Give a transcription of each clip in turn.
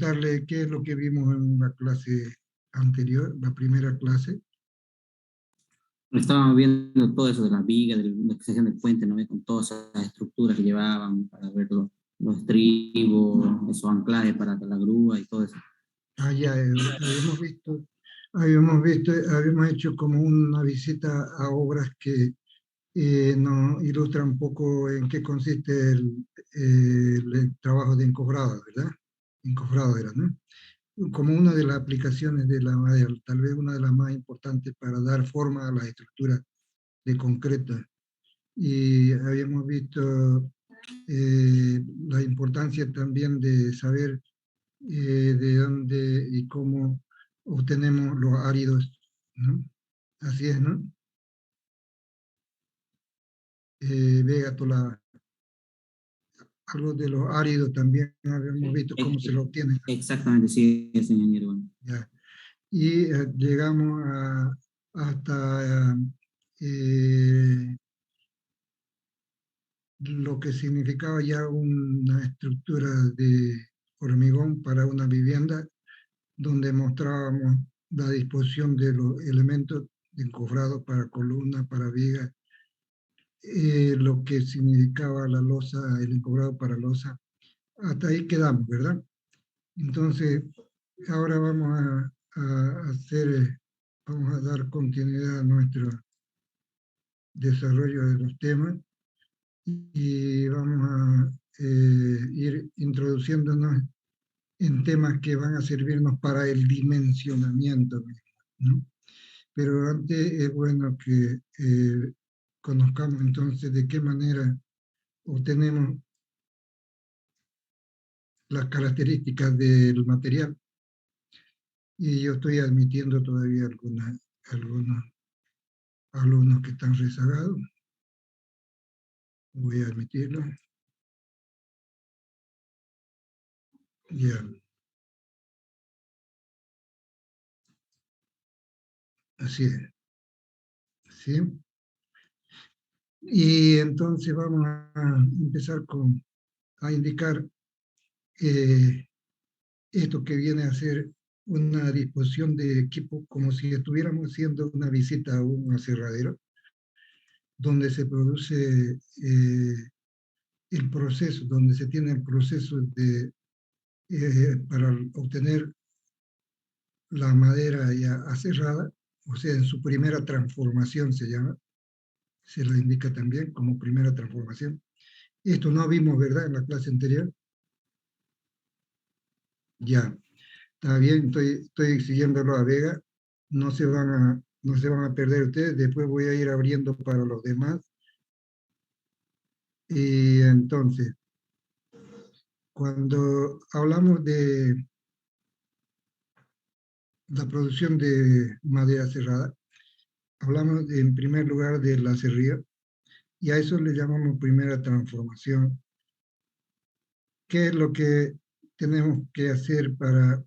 comentarle qué es lo que vimos en la clase anterior, la primera clase. Estábamos viendo todo eso de las vigas, de la extensión del puente, ¿no? Con todas esas estructuras que llevaban para ver los estribos, esos anclajes para la grúa y todo eso. Ya habíamos hecho como una visita a obras que nos ilustra un poco en qué consiste el trabajo de encofrado, ¿verdad? Encofrado era, ¿no? Como una de las aplicaciones de la madera, tal vez una de las más importantes para dar forma a las estructuras de concreto. Y habíamos visto la importancia también de saber de dónde y cómo obtenemos los áridos, ¿no? Así es, ¿no? Vega, algo de los áridos también habíamos visto cómo se lo obtienen. Exactamente, sí, señor ingeniero. Ya. Y llegamos hasta lo que significaba ya una estructura de hormigón para una vivienda, donde mostrábamos la disposición de los elementos de encofrado para columna, para viga, lo que significaba la losa, el encofrado para losa. Hasta ahí quedamos, ¿verdad? Entonces, ahora vamos a dar continuidad a nuestro desarrollo de los temas y vamos a ir introduciéndonos en temas que van a servirnos para el dimensionamiento, ¿no? Pero antes es bueno que conozcamos entonces de qué manera obtenemos las características del material. Y yo estoy admitiendo todavía algunos alumnos que están rezagados. Voy a admitirlo. Ya. Así es. ¿Sí? Y entonces vamos a empezar a indicar esto que viene a ser una disposición de equipo, como si estuviéramos haciendo una visita a un aserradero, donde se produce el proceso, donde se tiene el proceso para obtener la madera ya aserrada, o sea, en su primera transformación se llama, se la indica también como primera transformación. Esto no vimos, ¿verdad?, en la clase anterior. Ya, está bien, estoy siguiéndolo a Vega. No se van a perder ustedes. Después voy a ir abriendo para los demás. Y entonces, cuando hablamos de la producción de madera cerrada, hablamos en primer lugar del aserrío, y a eso le llamamos primera transformación. ¿Qué es lo que tenemos que hacer para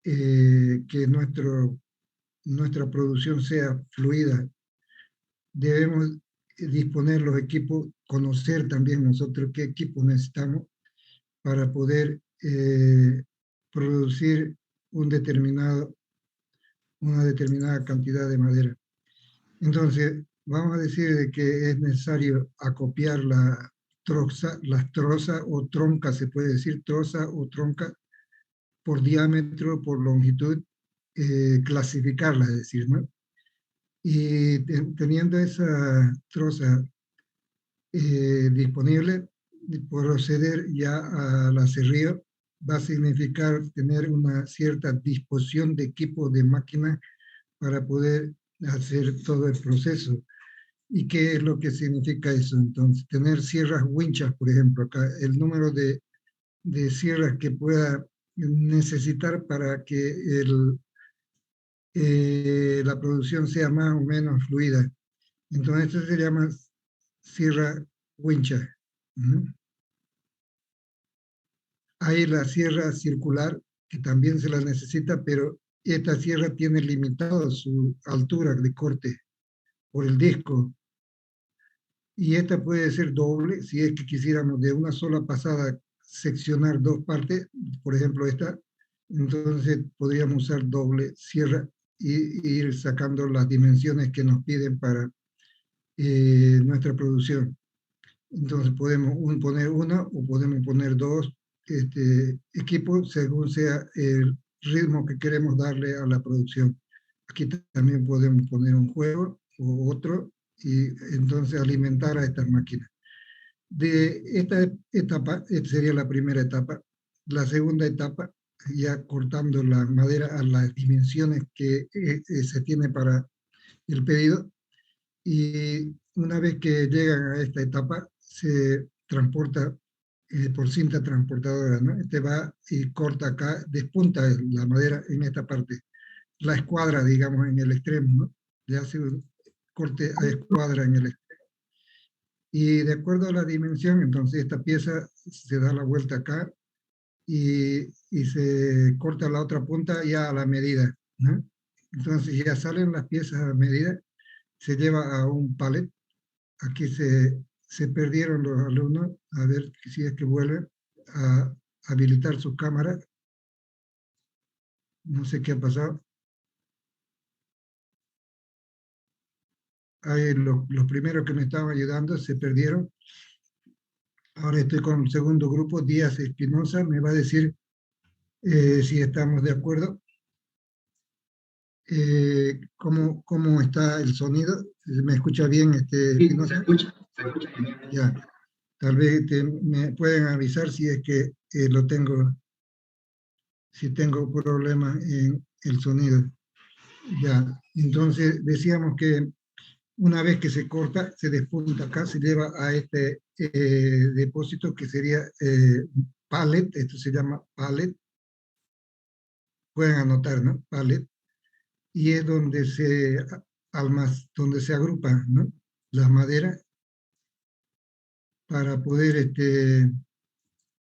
que nuestra producción sea fluida? Debemos disponer los equipos, conocer también nosotros qué equipos necesitamos para poder producir una determinada cantidad de madera. Entonces, vamos a decir de que es necesario acopiar las trozas o troncas, se puede decir troza o tronca, por diámetro, por longitud, clasificarlas, es decir, ¿no? Y teniendo esa troza disponible, proceder ya al aserrío va a significar tener una cierta disposición de equipo de máquina para poder hacer todo el proceso. ¿Y qué es lo que significa eso? Entonces, tener sierras winchas, por ejemplo, acá el número de sierras que pueda necesitar para que la producción sea más o menos fluida. Entonces, esto se llama sierra wincha. Hay la sierra circular, que también se la necesita, pero esta sierra tiene limitado su altura de corte por el disco. Y esta puede ser doble, si es que quisiéramos de una sola pasada seccionar dos partes, por ejemplo esta, entonces podríamos usar doble sierra y ir sacando las dimensiones que nos piden para nuestra producción. Entonces podemos poner una o podemos poner dos equipos según sea el ritmo que queremos darle a la producción. Aquí también podemos poner un juego o otro y entonces alimentar a estas máquinas. De esta etapa, esta sería la primera etapa. La segunda etapa, ya cortando la madera a las dimensiones que se tiene para el pedido, y una vez que llegan a esta etapa, se transporta por cinta transportadora, ¿no? Este va y corta acá, despunta la madera en esta parte, la escuadra, digamos, en el extremo, ¿no? Le hace un corte a escuadra en el extremo. Y de acuerdo a la dimensión, entonces esta pieza se da la vuelta acá y se corta la otra punta ya a la medida, ¿no? Entonces ya salen las piezas a medida, se lleva a un pallet. Aquí se perdieron los alumnos, a ver si es que vuelven a habilitar sus cámaras. No sé qué ha pasado. Ahí los primeros que me estaban ayudando se perdieron. Ahora estoy con el segundo grupo, Díaz Espinosa, me va a decir si estamos de acuerdo. ¿Cómo está el sonido? ¿Me escucha bien, Espinosa? Se escucha bien. Ya, tal vez me pueden avisar si es que si tengo problemas en el sonido. Ya, entonces decíamos que una vez que se corta, se despunta acá, se lleva a este depósito que sería pallet, esto se llama pallet, pueden anotar, ¿no? Pallet, y es donde donde se agrupan, ¿no? Las maderas para poder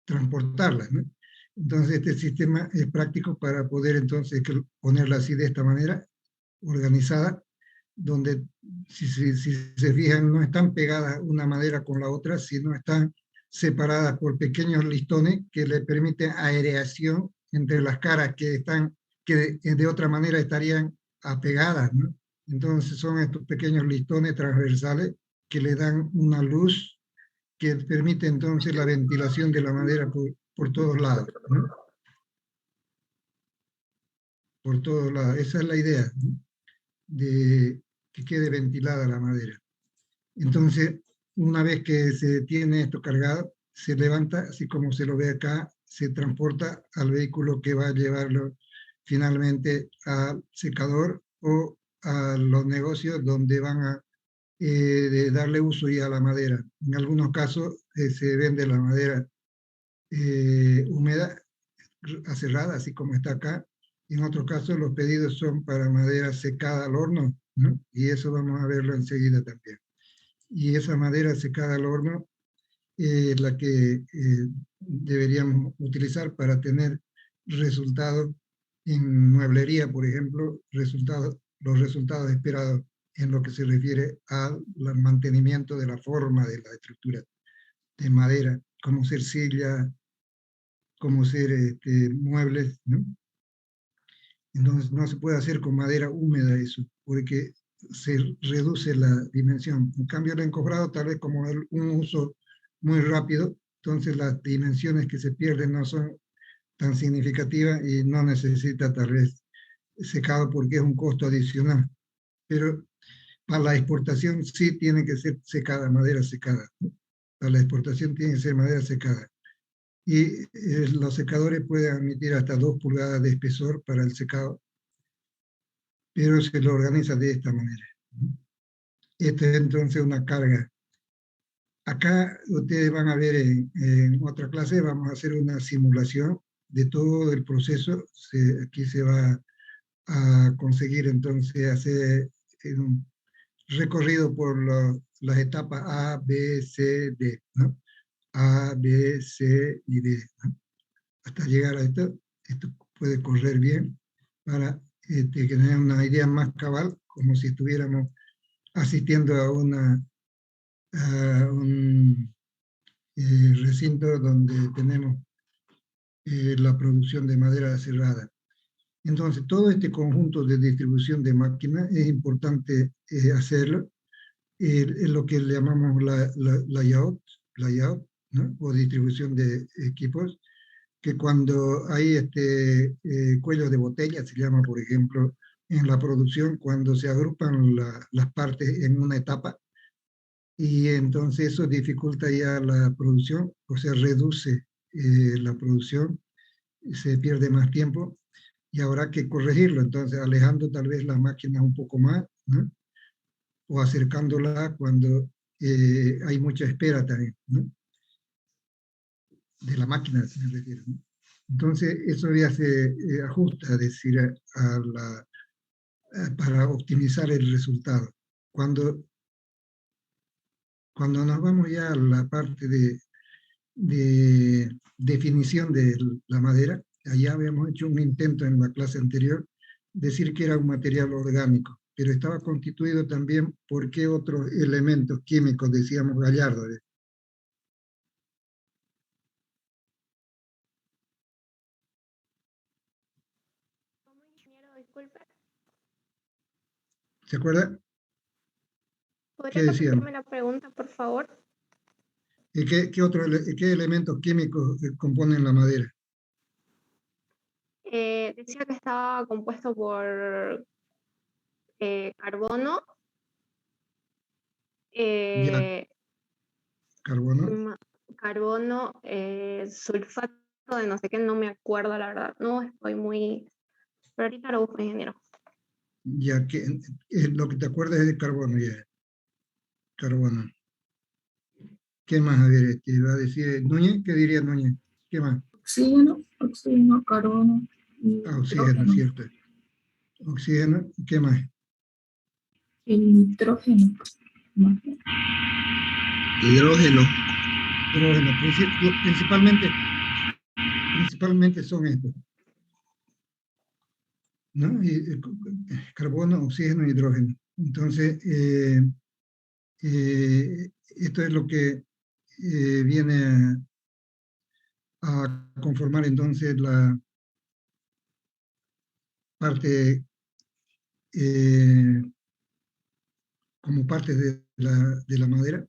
transportarlas, ¿no? Entonces este sistema es práctico para poder entonces ponerla así de esta manera, organizada, donde si se fijan no están pegadas una madera con la otra, sino están separadas por pequeños listones que le permiten aireación entre las caras que de otra manera estarían apegadas, ¿no? Entonces son estos pequeños listones transversales que le dan una luz que permite entonces la ventilación de la madera por todos lados, ¿no? Por todos lados. Esa es la idea, ¿no? De que quede ventilada la madera. Entonces, una vez que se tiene esto cargado, se levanta, así como se lo ve acá, se transporta al vehículo que va a llevarlo finalmente al secador o a los negocios donde van a darle uso ya a la madera. En algunos casos se vende la madera húmeda, aserrada, así como está acá. Y en otros casos los pedidos son para madera secada al horno, ¿no? Y eso vamos a verlo enseguida también. Y esa madera secada al horno es la que deberíamos utilizar para tener resultados en mueblería, por ejemplo, los resultados esperados en lo que se refiere al mantenimiento de la forma de la estructura de madera, como ser silla, como ser muebles, ¿no? Entonces no se puede hacer con madera húmeda eso, porque se reduce la dimensión. En cambio, el encofrado, tal vez como un uso muy rápido, entonces las dimensiones que se pierden no son tan significativas y no necesita tal vez secado porque es un costo adicional. Pero para la exportación sí tiene que ser secada, madera secada, ¿no? Para la exportación tiene que ser madera secada. Y los secadores pueden admitir hasta 2 pulgadas de espesor para el secado, pero se lo organiza de esta manera. Esta es entonces una carga. Acá ustedes van a ver en otra clase, vamos a hacer una simulación de todo el proceso. Aquí se va a conseguir entonces hacer un recorrido por las etapas A, B, C, D, ¿no? A, B, C y D, ¿no? Hasta llegar a esto. Esto puede correr bien para tener una idea más cabal, como si estuviéramos asistiendo a un recinto donde tenemos la producción de madera cerrada. Entonces, todo este conjunto de distribución de máquinas es importante hacerlo, es lo que le llamamos layout, ¿no? O distribución de equipos, que cuando hay cuello de botella, se llama, por ejemplo, en la producción, cuando se agrupan las partes en una etapa, y entonces eso dificulta ya la producción, o sea, reduce la producción, se pierde más tiempo, y habrá que corregirlo, entonces alejando tal vez la máquina un poco más, ¿no? O acercándola cuando hay mucha espera también, ¿no? De la máquina, se me refiero, ¿no? Entonces, eso ya se ajusta, es decir, para optimizar el resultado. Cuando nos vamos ya a la parte de definición de la madera, allá habíamos hecho un intento en la clase anterior, decir que era un material orgánico, pero estaba constituido también por qué otros elementos químicos, decíamos Gallardo. ¿Cómo, ingeniero? Disculpe. ¿Se acuerda? ¿Qué ¿Podría decíamos? repetirme la pregunta, por favor? ¿Y qué elementos químicos componen la madera? Decía que estaba compuesto por carbono, Ya, eh, carbono. carbono, sulfato de no sé qué, no me acuerdo la verdad. No estoy muy... Pero ahorita lo busco, ingeniero. Ya que lo que te acuerdas es de carbono, ya. Carbono. ¿Qué más? A ver, va a decir Núñez, ¿qué diría Núñez? ¿Qué más? Oxígeno, carbono y Ah, oxígeno, hidrógeno. cierto. Oxígeno, ¿qué más? El nitrógeno. Más bien. Hidrógeno. Hidrógeno, principalmente son estos, ¿no? Carbono, oxígeno, hidrógeno. Entonces, esto es lo que viene a conformar entonces la parte, como parte de la madera,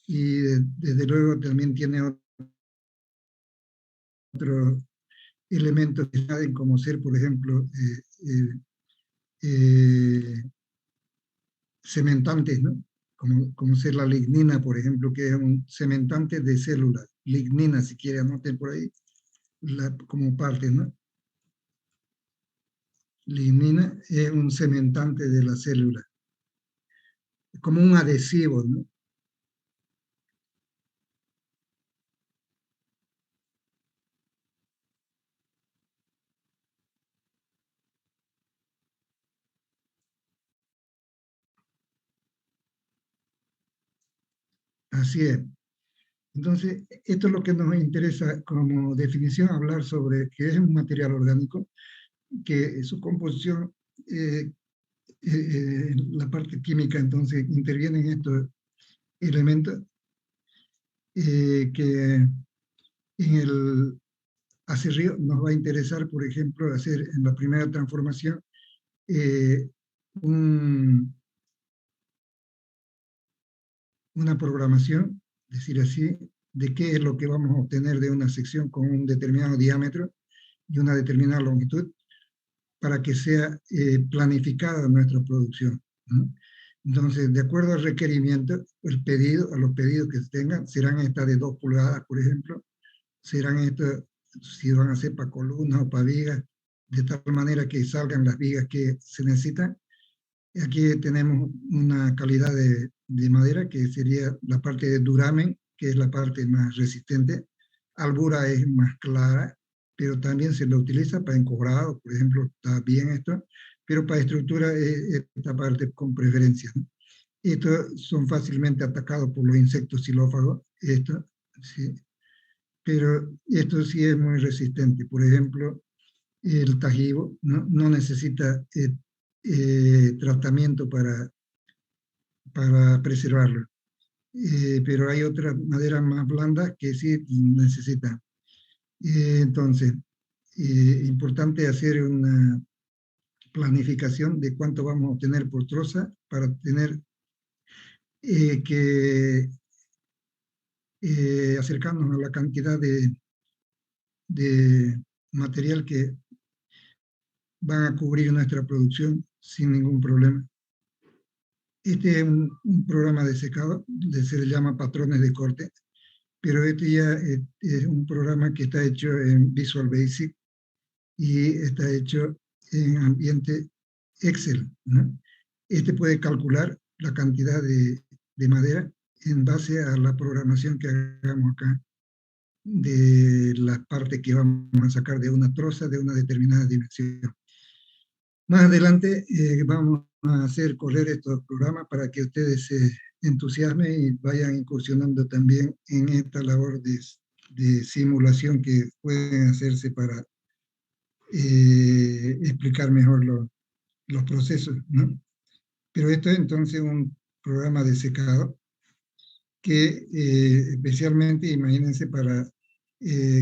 y desde luego también tiene otros elementos que saben como ser, por ejemplo, cementantes, ¿no? Como ser la lignina, por ejemplo, que es un cementante de células. Lignina, si quiere, anoten por ahí, como parte, ¿no? Lignina es un cementante de la célula, como un adhesivo, ¿no? Así es. Entonces, esto es lo que nos interesa como definición, hablar sobre que es un material orgánico, que su composición, la parte química, entonces, interviene en estos elementos, que en el acerrío nos va a interesar, por ejemplo, hacer en la primera transformación eh, un, una programación, decir así, de qué es lo que vamos a obtener de una sección con un determinado diámetro y una determinada longitud para que sea planificada nuestra producción, ¿no? Entonces, de acuerdo al requerimiento, a los pedidos que se tengan, serán estas de 2 pulgadas, por ejemplo, serán estas, si van a ser para columnas o para vigas, de tal manera que salgan las vigas que se necesitan. Aquí tenemos una calidad de madera que sería la parte de duramen, que es la parte más resistente. Albura es más clara, pero también se lo utiliza para encobrado, por ejemplo, está bien esto, pero para estructura es esta parte con preferencia, ¿no? Estos son fácilmente atacados por los insectos xilófagos, esto, sí, pero esto sí es muy resistente. Por ejemplo, el tajibo no necesita tratamiento para preservarlo. pero hay otras maderas más blandas que sí necesitan. Entonces, importante hacer una planificación de cuánto vamos a obtener por troza para tener que acercarnos a la cantidad de material que van a cubrir nuestra producción sin ningún problema. Este es un programa de secado, se le llama patrones de corte, pero este ya es un programa que está hecho en Visual Basic y está hecho en ambiente Excel, ¿no? Este puede calcular la cantidad de madera en base a la programación que hagamos acá de las partes que vamos a sacar de una troza de una determinada dimensión. Más adelante vamos a hacer correr estos programas para que ustedes se entusiasmen y vayan incursionando también en esta labor de simulación que pueden hacerse para explicar mejor los procesos, ¿no? Pero esto es entonces un programa de secado que especialmente, imagínense, para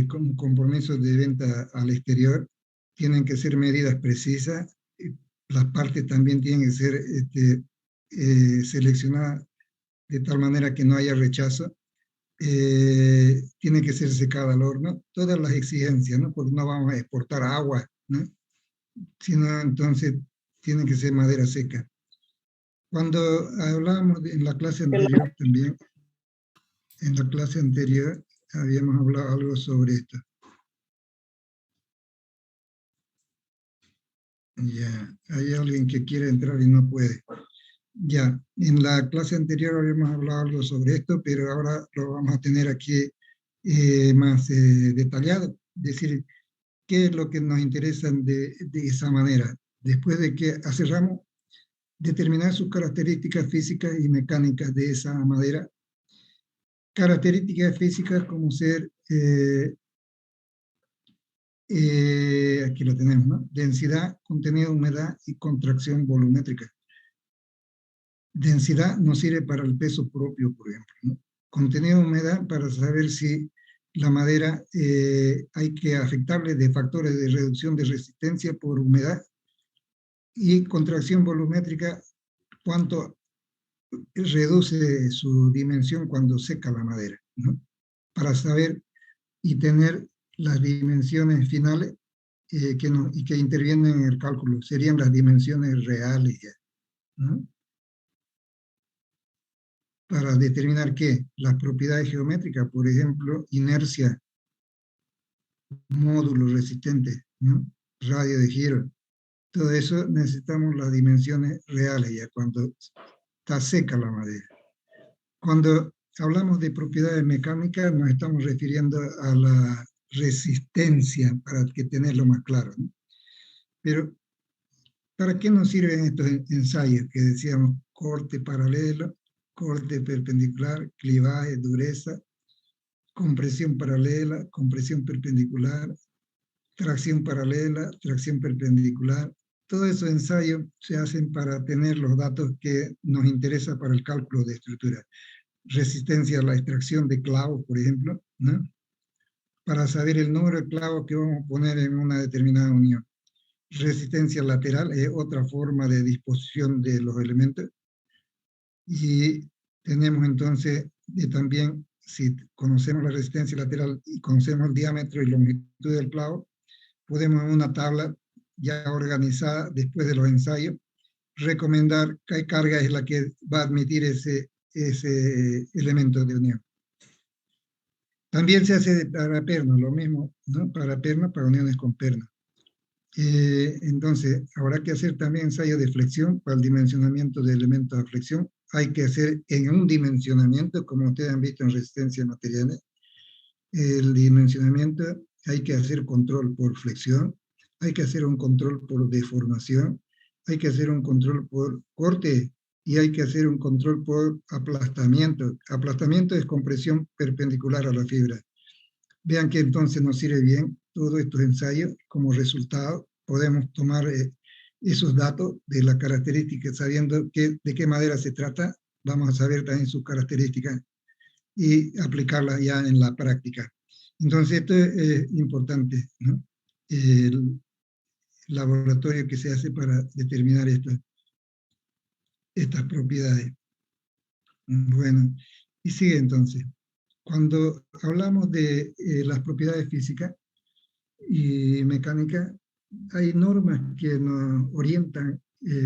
con compromisos de venta al exterior, tienen que ser medidas precisas, las partes también tienen que ser seleccionadas de tal manera que no haya rechazo, tiene que ser secada al horno, todas las exigencias, ¿no? Porque no vamos a exportar agua, ¿no? Sino entonces tiene que ser madera seca. Cuando hablábamos en la clase anterior también, en la clase anterior habíamos hablado algo sobre esto. Ya, hay alguien que quiere entrar y no puede. Ya, en la clase anterior habíamos hablado algo sobre esto, pero ahora lo vamos a tener aquí más detallado. Es decir, qué es lo que nos interesa de esa manera. Después de que cerramos, determinar sus características físicas y mecánicas de esa madera. Características físicas como ser, aquí lo tenemos, ¿no? Densidad, contenido de humedad y contracción volumétrica. Densidad nos sirve para el peso propio, por ejemplo, ¿no? Contenido de humedad para saber si la madera hay que afectarle de factores de reducción de resistencia por humedad. Y contracción volumétrica, cuánto reduce su dimensión cuando seca la madera, ¿no? Para saber y tener las dimensiones finales que intervienen en el cálculo, serían las dimensiones reales ya, ¿no? Para determinar ¿qué? Las propiedades geométricas, por ejemplo, inercia, módulo resistente, ¿no? Radio de giro. Todo eso necesitamos las dimensiones reales ya cuando está seca la madera. Cuando hablamos de propiedades mecánicas nos estamos refiriendo a la resistencia, para que tenerlo más claro, ¿no? Pero, ¿para qué nos sirven estos ensayos que decíamos? Corte paralelo, corte perpendicular, clivaje, dureza, compresión paralela, compresión perpendicular, tracción paralela, tracción perpendicular. Todos esos ensayos se hacen para tener los datos que nos interesa para el cálculo de estructura. Resistencia a la extracción de clavos, por ejemplo, ¿no? Para saber el número de clavos que vamos a poner en una determinada unión. Resistencia lateral es otra forma de disposición de los elementos. Y tenemos entonces también, si conocemos la resistencia lateral y conocemos el diámetro y longitud del clavo, podemos en una tabla ya organizada después de los ensayos, recomendar qué carga es la que va a admitir ese elemento de unión. También se hace para pernos, lo mismo, ¿no? Para pernos, para uniones con pernos. Entonces, habrá que hacer también ensayo de flexión para el dimensionamiento de elementos de flexión. Hay que hacer en un dimensionamiento, como ustedes han visto en resistencia a materiales, el dimensionamiento, hay que hacer control por flexión, hay que hacer un control por deformación, hay que hacer un control por corte y hay que hacer un control por aplastamiento. Aplastamiento es compresión perpendicular a la fibra. Vean que entonces nos sirve bien todos estos ensayos. Como resultado podemos tomar esos datos de las características, sabiendo de qué madera se trata, vamos a saber también sus características y aplicarlas ya en la práctica. Entonces, esto es importante, ¿no? El laboratorio que se hace para determinar estas propiedades. Bueno, y sigue entonces. Cuando hablamos de las propiedades físicas y mecánicas, hay normas que nos orientan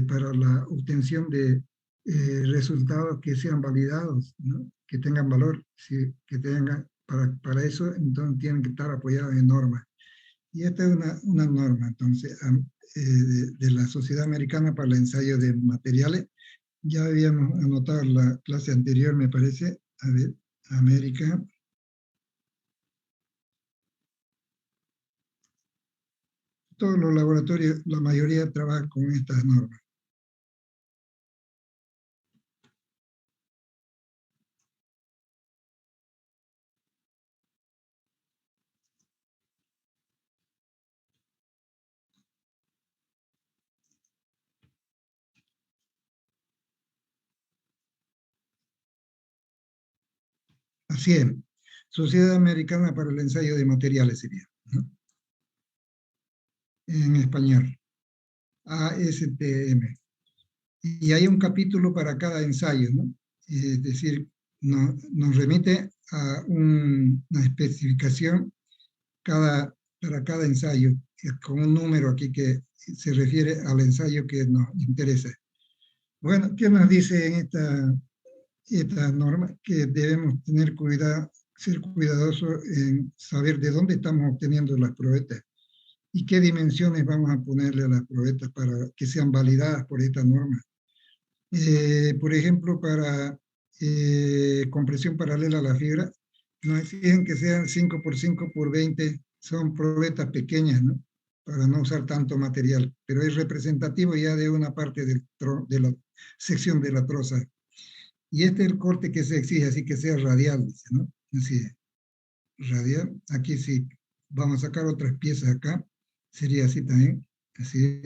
para la obtención de resultados que sean validados, ¿no? Que tengan valor, ¿sí? Que tengan, para eso entonces tienen que estar apoyados en normas. Y esta es una norma, entonces, de la Sociedad Americana para el Ensayo de Materiales. Ya habíamos anotado en la clase anterior, me parece. A ver, América. Todos los laboratorios, la mayoría trabajan con estas normas. Así es. Sociedad Americana para el Ensayo de Materiales sería, ¿no? En español. ASTM. Y hay un capítulo para cada ensayo, ¿no? Es decir, nos remite a una especificación para cada ensayo, con un número aquí que se refiere al ensayo que nos interesa. Bueno, ¿qué nos dice en esta norma? Que debemos tener cuidado, ser cuidadosos en saber de dónde estamos obteniendo las probetas y qué dimensiones vamos a ponerle a las probetas para que sean validadas por esta norma. Por ejemplo, para compresión paralela a la fibra, nos exigen que sean 5 por 5 por 20, son probetas pequeñas, ¿no? Para no usar tanto material, pero es representativo ya de una parte de la sección de la troza. Y este es el corte que se exige, así que sea radial, ¿no? Así es, radial. Aquí sí, vamos a sacar otras piezas acá, sería así también, así,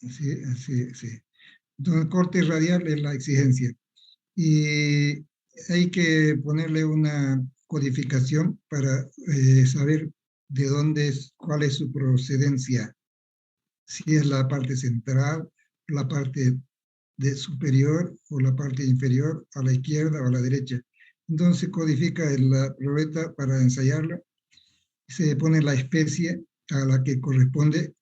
así. Entonces, corte radial es la exigencia. Y hay que ponerle una codificación para saber de dónde es, cuál es su procedencia. Si es la parte central, la parte superior o la parte inferior, a la izquierda o a la derecha. Entonces codifica la probeta para ensayarla. Se pone la especie a la que corresponde.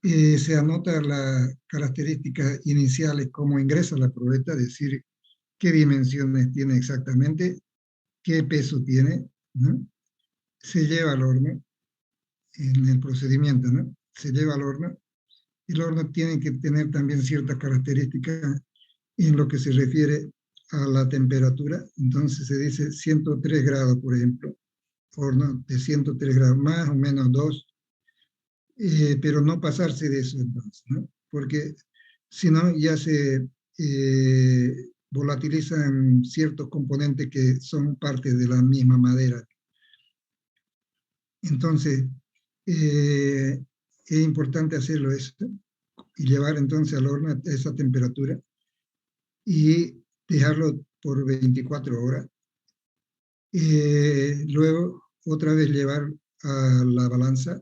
Se anota las características iniciales, cómo ingresa la probeta, es decir, qué dimensiones tiene exactamente, qué peso tiene, ¿no? Se lleva al horno en el procedimiento, ¿no? Se lleva al horno. El horno tiene que tener también ciertas características en lo que se refiere a la temperatura. Entonces se dice 103 grados, por ejemplo, horno de 103 grados, más o menos 2, pero no pasarse de eso entonces, ¿no? Porque si no ya se volatilizan ciertos componentes que son parte de la misma madera. Entonces, es importante hacerlo esto y llevar entonces al horno a esa temperatura y dejarlo por 24 horas. Luego, otra vez llevar a la balanza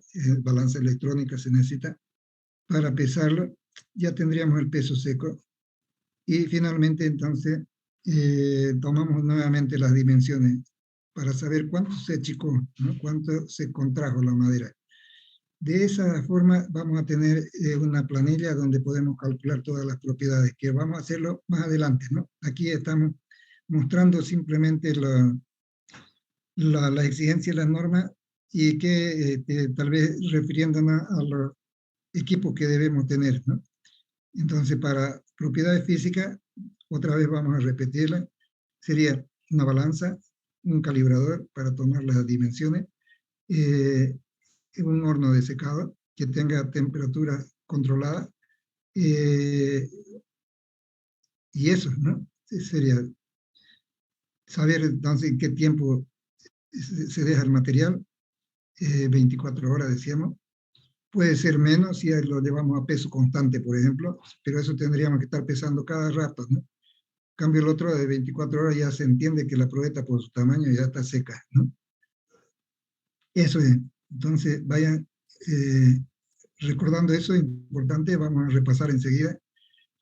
electrónica se necesita para pesarlo. Ya tendríamos el peso seco. Y finalmente, entonces, tomamos nuevamente las dimensiones para saber cuánto se achicó, ¿no? Cuánto se contrajo la madera. De esa forma vamos a tener una planilla donde podemos calcular todas las propiedades, que vamos a hacerlo más adelante, ¿no? Aquí estamos mostrando simplemente la exigencia de las normas y que tal vez refiriéndonos a los equipos que debemos tener, ¿no? Entonces, para propiedades físicas, otra vez vamos a repetirla, sería una balanza, un calibrador para tomar las dimensiones, un horno de secado que tenga temperatura controlada, y eso, ¿no? Sería saber entonces en qué tiempo se deja el material, 24 horas decíamos. Puede ser menos si lo llevamos a peso constante, por ejemplo, pero eso tendríamos que estar pesando cada rato, ¿no? Cambio el otro de 24 horas ya se entiende que la probeta por su tamaño ya está seca, ¿no? Eso es. Entonces, vayan recordando eso, es importante, vamos a repasar enseguida.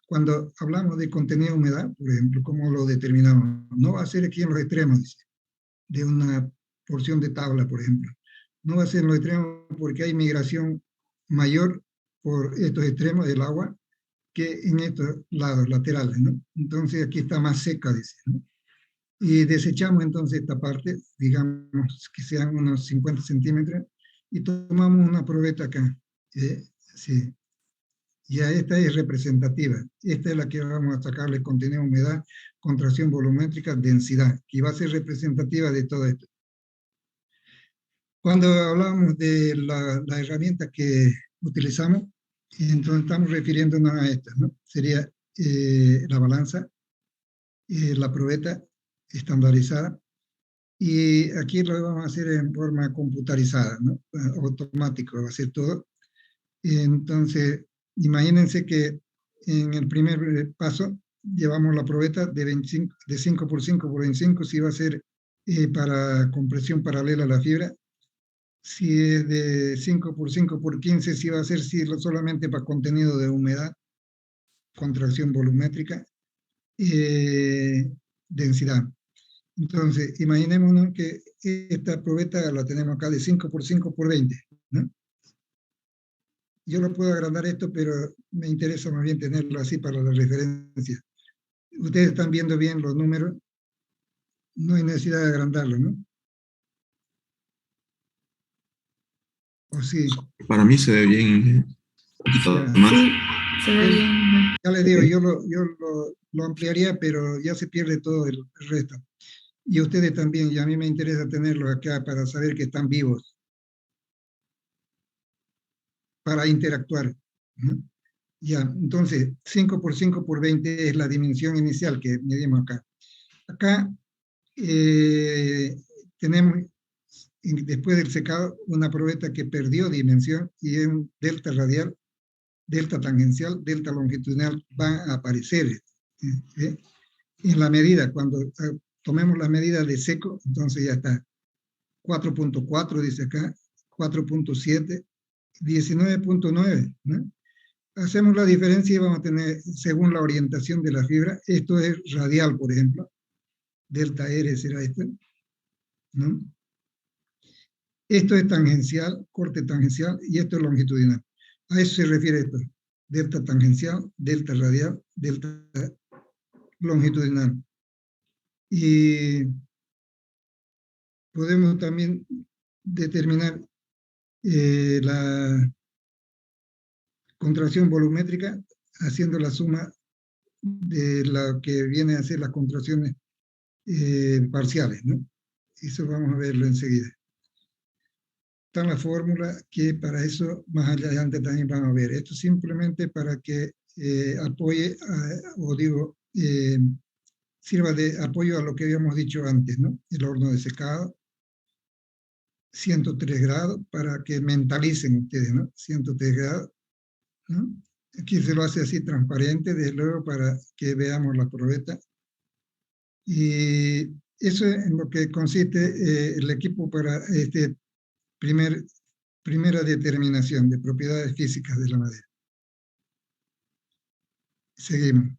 Cuando hablamos de contenido de humedad, por ejemplo, ¿cómo lo determinamos? No va a ser aquí en los extremos, dice, de una porción de tabla, por ejemplo. No va a ser en los extremos porque hay migración mayor por estos extremos del agua que en estos lados laterales, ¿no? Entonces aquí está más seca, dice, ¿no? Y desechamos entonces esta parte, digamos que sean unos 50 centímetros, y tomamos una probeta acá. Sí. Ya esta es representativa. Esta es la que vamos a sacarle contenido de humedad, contracción volumétrica, densidad, que va a ser representativa de todo esto. Cuando hablamos de la herramienta que utilizamos, entonces estamos refiriéndonos a estas, ¿no? Sería la balanza, la probeta estandarizada, y aquí lo vamos a hacer en forma computarizada, ¿no? Automático, va a ser todo. Entonces, imagínense que en el primer paso llevamos la probeta de 5 por 5 por 25, si va a ser para compresión paralela a la fibra. Si es de 5 por 5 por 15, si va a ser solamente para contenido de humedad, contracción volumétrica, densidad. Entonces, imaginémonos que esta probeta la tenemos acá de 5 por 5 por 20, ¿no? Yo lo puedo agrandar esto, pero me interesa más bien tenerlo así para la referencia. Ustedes están viendo bien los números, no hay necesidad de agrandarlo, ¿no? ¿O sí? Para mí se ve bien. Un poquito Ya. más. Sí, se ve bien. Ya les digo, yo lo ampliaría, pero ya se pierde todo el resto. Y ustedes también, y a mí me interesa tenerlos acá para saber que están vivos, para interactuar, ¿no? Ya, entonces, 5 por 5 por 20 es la dimensión inicial que medimos acá. Acá tenemos, después del secado, una probeta que perdió dimensión y es un delta radial, delta tangencial, delta longitudinal van a aparecer. En la medida, cuando tomemos la medida de seco, entonces ya está 4.4, dice acá, 4.7, 19.9, ¿no? Hacemos la diferencia y vamos a tener, según la orientación de la fibra, esto es radial, por ejemplo, delta R será esto, ¿no? Esto es tangencial, corte tangencial, y esto es longitudinal. A eso se refiere esto, delta tangencial, delta radial, delta longitudinal. Y podemos también determinar la contracción volumétrica haciendo la suma de lo que viene a ser las contracciones parciales, ¿no? Eso vamos a verlo enseguida. Está la fórmula que para eso más adelante también vamos a ver. Esto simplemente para que apoye, sirva de apoyo a lo que habíamos dicho antes, ¿no? El horno de secado, 103 grados, para que mentalicen ustedes, ¿no? 103 grados, ¿no? Aquí se lo hace así transparente, desde luego, para que veamos la probeta. Y eso es en lo que consiste el equipo para primera determinación de propiedades físicas de la madera. Seguimos.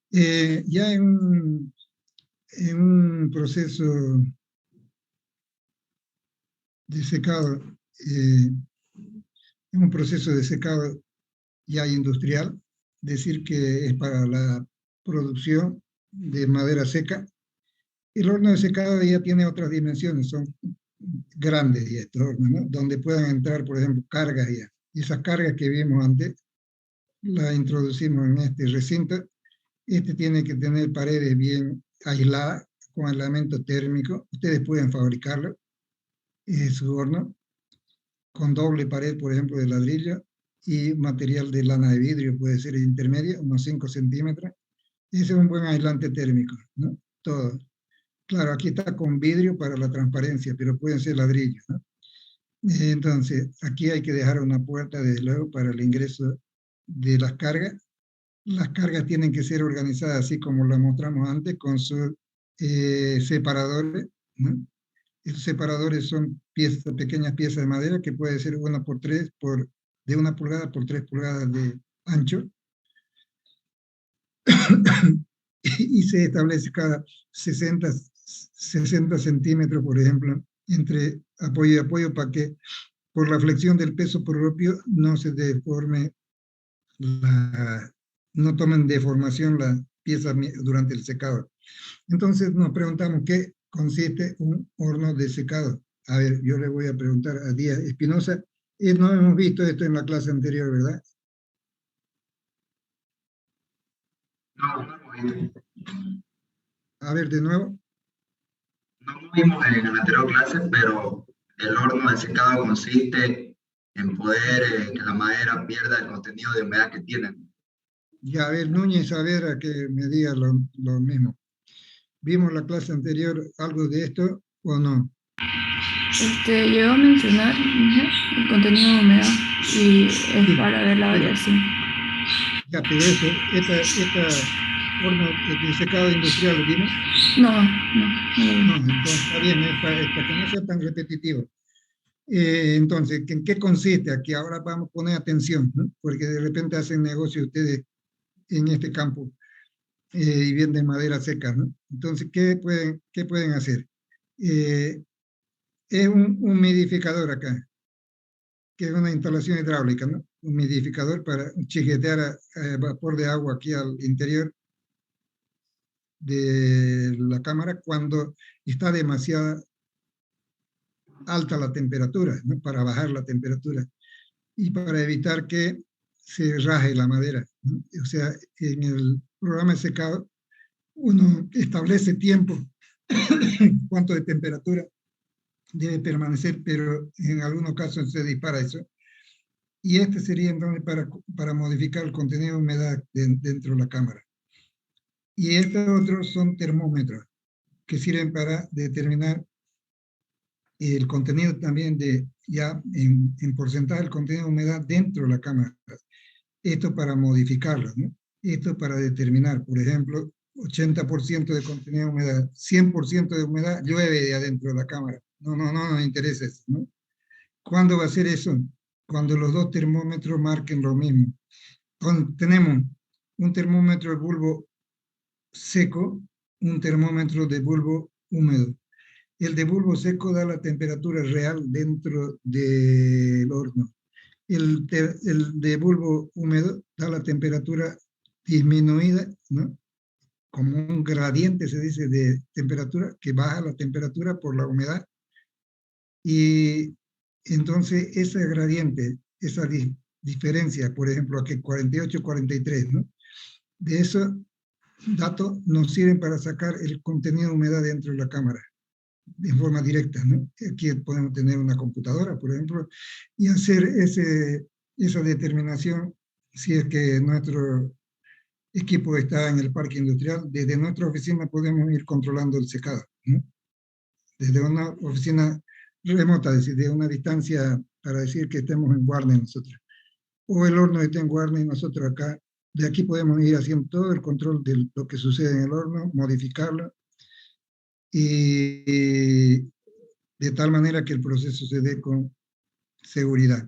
Ya en un proceso de secado, en un proceso de secado ya industrial, decir que es para la producción de madera seca. El horno de secado ya tiene otras dimensiones, son grandes ya estos hornos, ¿no? Donde puedan entrar, por ejemplo, cargas ya. Y esas cargas que vimos antes, las introducimos en este recinto. Este tiene que tener paredes bien aisladas, con aislamiento térmico. Ustedes pueden fabricarlo, su horno, con doble pared, por ejemplo, de ladrillo, y material de lana de vidrio, puede ser intermedia, unos 5 centímetros. Ese es un buen aislante térmico, ¿no? Todo. Claro, aquí está con vidrio para la transparencia, pero pueden ser ladrillos, ¿no? Entonces, aquí hay que dejar una puerta, desde luego, para el ingreso de las cargas, las cargas tienen que ser organizadas así como lo mostramos antes, con sus separadores, ¿no? Esos separadores son piezas, pequeñas piezas de madera que puede ser 1x3 de 1 pulgada por 3 pulgadas de ancho. Y se establece cada 60 centímetros, por ejemplo, entre apoyo y apoyo, para que por la flexión del peso propio no se deforme, no tomen deformación las piezas durante el secado. Entonces nos preguntamos qué consiste un horno de secado. A ver, yo le voy a preguntar a Díaz Espinosa. No hemos visto esto en la clase anterior, ¿verdad? No, A ver, de nuevo. no lo vimos en la anterior clase, pero el horno de secado consiste en poder que la madera pierda el contenido de humedad que tiene. Ya, a ver, Núñez, a ver, a que me diga lo mismo. ¿Vimos la clase anterior algo de esto o no? Llegó a mencionar el contenido de humedad y es para ver la variación. Ya, pero eso, esta horno de secado industrial, ¿lo vimos? No. No, entonces está bien, para que no sea tan repetitivo. Entonces, ¿en qué consiste? Aquí ahora vamos a poner atención, ¿no? Porque de repente hacen negocio ustedes en este campo y venden madera seca, ¿no? Entonces, ¿qué pueden hacer? Es un humidificador acá, que es una instalación hidráulica, ¿no? Un humidificador para chiquetear a vapor de agua aquí al interior de la cámara cuando está demasiado alta la temperatura, ¿no? Para bajar la temperatura y para evitar que se raje la madera, ¿no? O sea, en el programa de secado uno establece tiempo, cuánto de temperatura debe permanecer, pero en algunos casos se dispara eso. Y este sería entonces para modificar el contenido de humedad dentro de la cámara. Y estos otros son termómetros que sirven para determinar el contenido también ya en porcentaje el contenido de humedad dentro de la cámara. Esto para modificarlo, ¿no? Esto para determinar, por ejemplo, 80% de contenido de humedad, 100% de humedad, llueve de adentro de la cámara. No nos interesa eso, ¿no? ¿Cuándo va a ser eso? Cuando los dos termómetros marquen lo mismo. Tenemos un termómetro de bulbo seco, un termómetro de bulbo húmedo. El de bulbo seco da la temperatura real dentro del horno. El de bulbo húmedo da la temperatura disminuida, ¿no? Como un gradiente, se dice, de temperatura, que baja la temperatura por la humedad. Y entonces ese gradiente, esa diferencia, por ejemplo, aquí 48-43, ¿no? De esos datos nos sirven para sacar el contenido de humedad dentro de la cámara, de forma directa, ¿no? Aquí podemos tener una computadora, por ejemplo, y hacer esa determinación si es que nuestro equipo está en el parque industrial. Desde nuestra oficina podemos ir controlando el secado, ¿no? Desde una oficina remota, es decir, de una distancia para decir que estemos en guardia nosotros. O el horno está en guardia y nosotros acá. De aquí podemos ir haciendo todo el control de lo que sucede en el horno, modificarlo, y de tal manera que el proceso se dé con seguridad.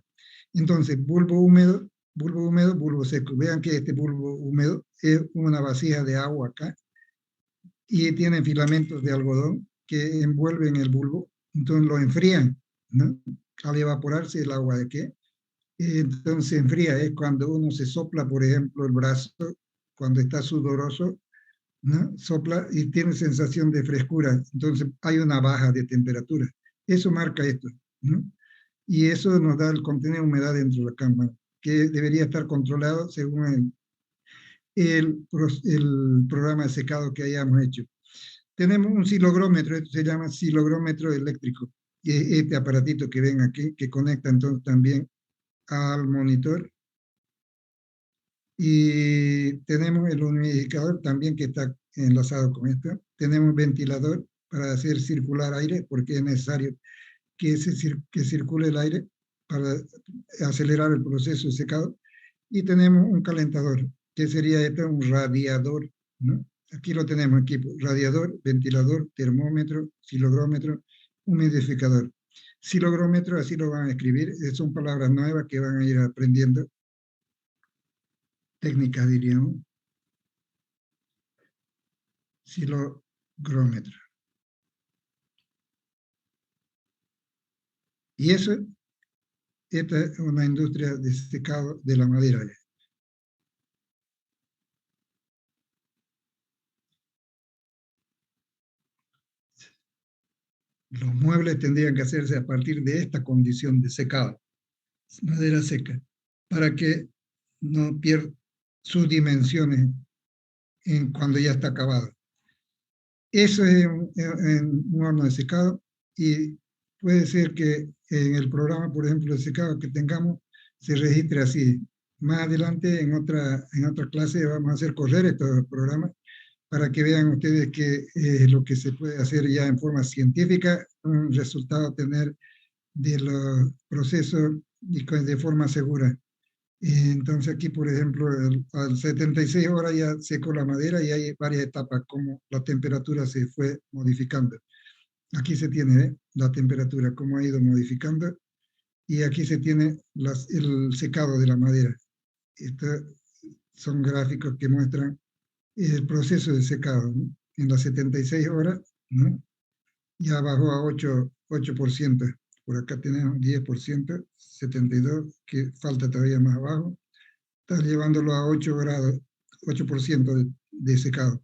Entonces, bulbo húmedo, bulbo seco. Vean que este bulbo húmedo es una vasija de agua acá y tiene filamentos de algodón que envuelven el bulbo, entonces lo enfrían, ¿no? Al evaporarse el agua de qué, entonces se enfría. Es cuando uno se sopla, por ejemplo, el brazo, cuando está sudoroso, ¿no? Sopla y tiene sensación de frescura, entonces hay una baja de temperatura. Eso marca esto, ¿no? Y eso nos da el contenido de humedad dentro de la cámara, que debería estar controlado según el programa de secado que hayamos hecho. Tenemos un silogrómetro, esto se llama silogrómetro eléctrico, este aparatito que ven aquí, que conecta entonces también al monitor. Y tenemos el humidificador también que está enlazado con esto. Tenemos ventilador para hacer circular aire, porque es necesario que circule el aire para acelerar el proceso de secado. Y tenemos un calentador ¿Qué sería esto? Un radiador, ¿no? Aquí lo tenemos, aquí, radiador, ventilador, termómetro, silogrómetro, humidificador. Silogrómetro, así lo van a escribir, son palabras nuevas que van a ir aprendiendo. Técnicas, diríamos. Silogrómetro. Y eso, esta es una industria de secado de la madera. Los muebles tendrían que hacerse a partir de esta condición de secado, madera seca, para que no pierda sus dimensiones cuando ya está acabado. Eso es un horno de secado, y puede ser que en el programa, por ejemplo, de secado que tengamos, se registre así. Más adelante, en otra clase, vamos a hacer correr estos programas para que vean ustedes que lo que se puede hacer ya en forma científica, un resultado tener de los procesos y de forma segura. Entonces aquí, por ejemplo, al 76 horas ya secó la madera y hay varias etapas como la temperatura se fue modificando. Aquí se tiene la temperatura, cómo ha ido modificando, y aquí se tiene el secado de la madera. Estos son gráficos que muestran el proceso de secado, ¿no? En las 76 horas, ¿no? Ya bajó a 8%. Por acá tenemos 10%, 72%, que falta todavía más abajo. Está llevándolo a 8 grados, 8% de secado.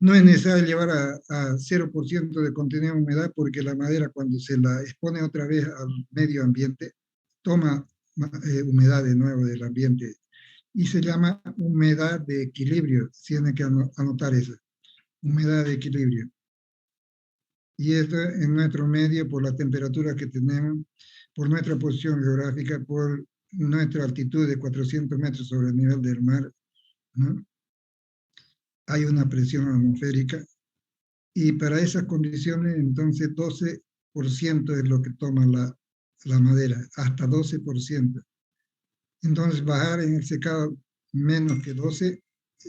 No es necesario llevar a 0% de contenido de humedad, porque la madera, cuando se la expone otra vez al medio ambiente, toma humedad de nuevo del ambiente, y se llama humedad de equilibrio. Tienen que anotar eso, humedad de equilibrio. Y esto en nuestro medio, por la temperatura que tenemos, por nuestra posición geográfica, por nuestra altitud de 400 metros sobre el nivel del mar, ¿no? Hay una presión atmosférica, y para esas condiciones, entonces, 12% es lo que toma la madera, hasta 12%. Entonces, bajar en el secado menos que 12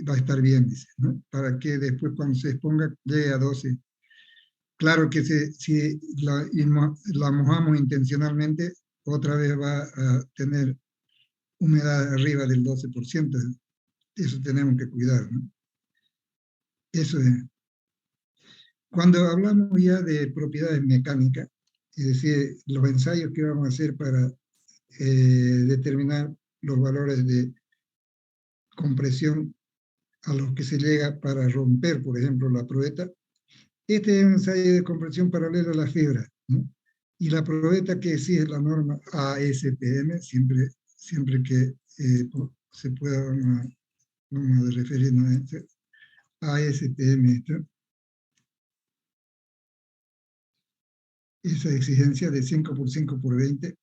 va a estar bien, dice, ¿no? Para que después, cuando se exponga, llegue a 12. Claro que si la mojamos intencionalmente, otra vez va a tener humedad arriba del 12%. Eso tenemos que cuidar, ¿no? Eso es. Cuando hablamos ya de propiedades mecánicas, es decir, los ensayos que vamos a hacer para determinar los valores de compresión a los que se llega para romper, por ejemplo, la probeta. Este es un ensayo de compresión paralela a la fibra, ¿no? Y la probeta que exige la norma ASTM, siempre que se pueda, vamos a referirnos a esto, ASTM, esto. Esa exigencia de 5 por 5 por 20,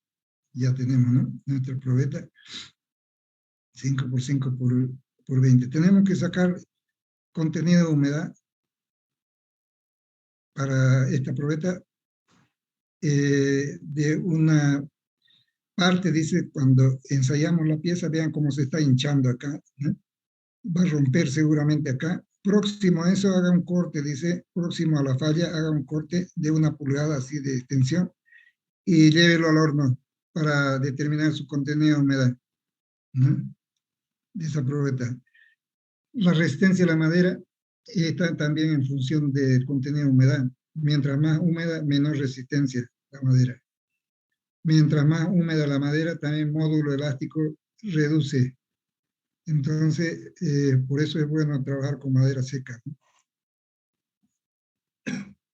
ya tenemos, ¿no? Nuestra probeta, 5 por 5 por 20. Tenemos que sacar contenido de humedad para esta probeta de una parte, dice, cuando ensayamos la pieza, vean cómo se está hinchando acá, ¿no? Va a romper seguramente acá. Próximo a eso, haga un corte, dice, próximo a la falla, haga un corte de 1 pulgada así de extensión y llévelo al horno para determinar su contenido de humedad, ¿no? De esa probeta. La resistencia de la madera está también en función del contenido de humedad. Mientras más húmeda, menor resistencia la madera. Mientras más húmeda la madera, también módulo elástico reduce. Entonces, por eso es bueno trabajar con madera seca, ¿no?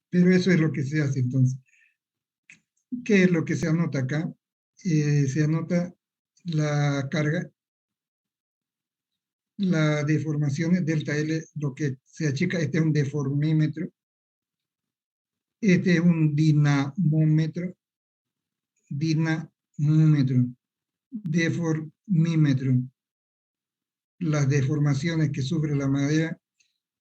Pero eso es lo que se hace entonces. ¿Qué es lo que se anota acá? Se anota la carga, las deformaciones, delta L, lo que se achica. Este es un deformímetro. Este es un dinamómetro. Deformímetro. Las deformaciones que sufre la madera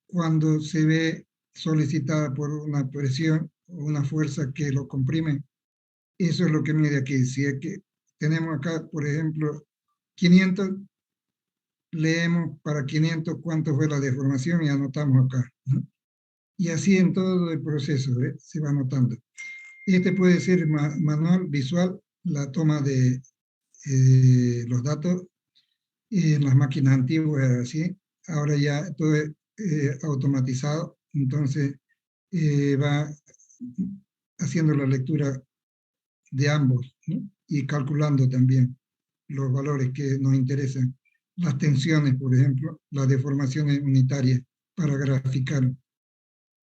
cuando se ve solicitada por una presión o una fuerza que lo comprime. Eso es lo que mide aquí. Si es que tenemos acá, por ejemplo, 500, leemos para 500 cuánto fue la deformación y anotamos acá, ¿no? Y así en todo el proceso, se va anotando. Este puede ser manual, visual, la toma de los datos en las máquinas antiguas, así. Ahora ya todo es automatizado, entonces va haciendo la lectura de ambos, ¿no? Y calculando también los valores que nos interesan. Las tensiones, por ejemplo, las deformaciones unitarias para graficar.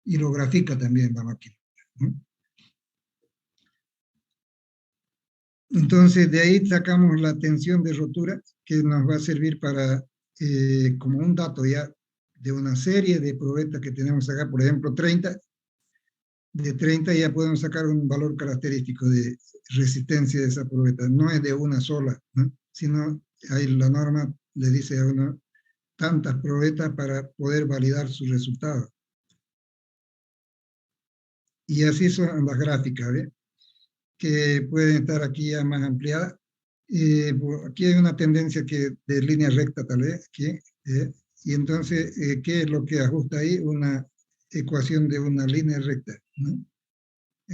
Y lo grafica también la máquina, ¿no? Entonces, de ahí sacamos la tensión de rotura, que nos va a servir para, como un dato ya de una serie de probetas que tenemos acá, por ejemplo, 30. De 30 ya podemos sacar un valor característico de resistencia de esa probeta. No es de una sola, ¿no? Sino ahí la norma le dice a uno tantas probetas para poder validar su resultado. Y así son las gráficas, ¿ve? Que pueden estar aquí ya más ampliadas. Aquí hay una tendencia que de línea recta tal vez, aquí, y entonces, ¿qué es lo que ajusta ahí? Una ecuación de una línea recta, ¿no?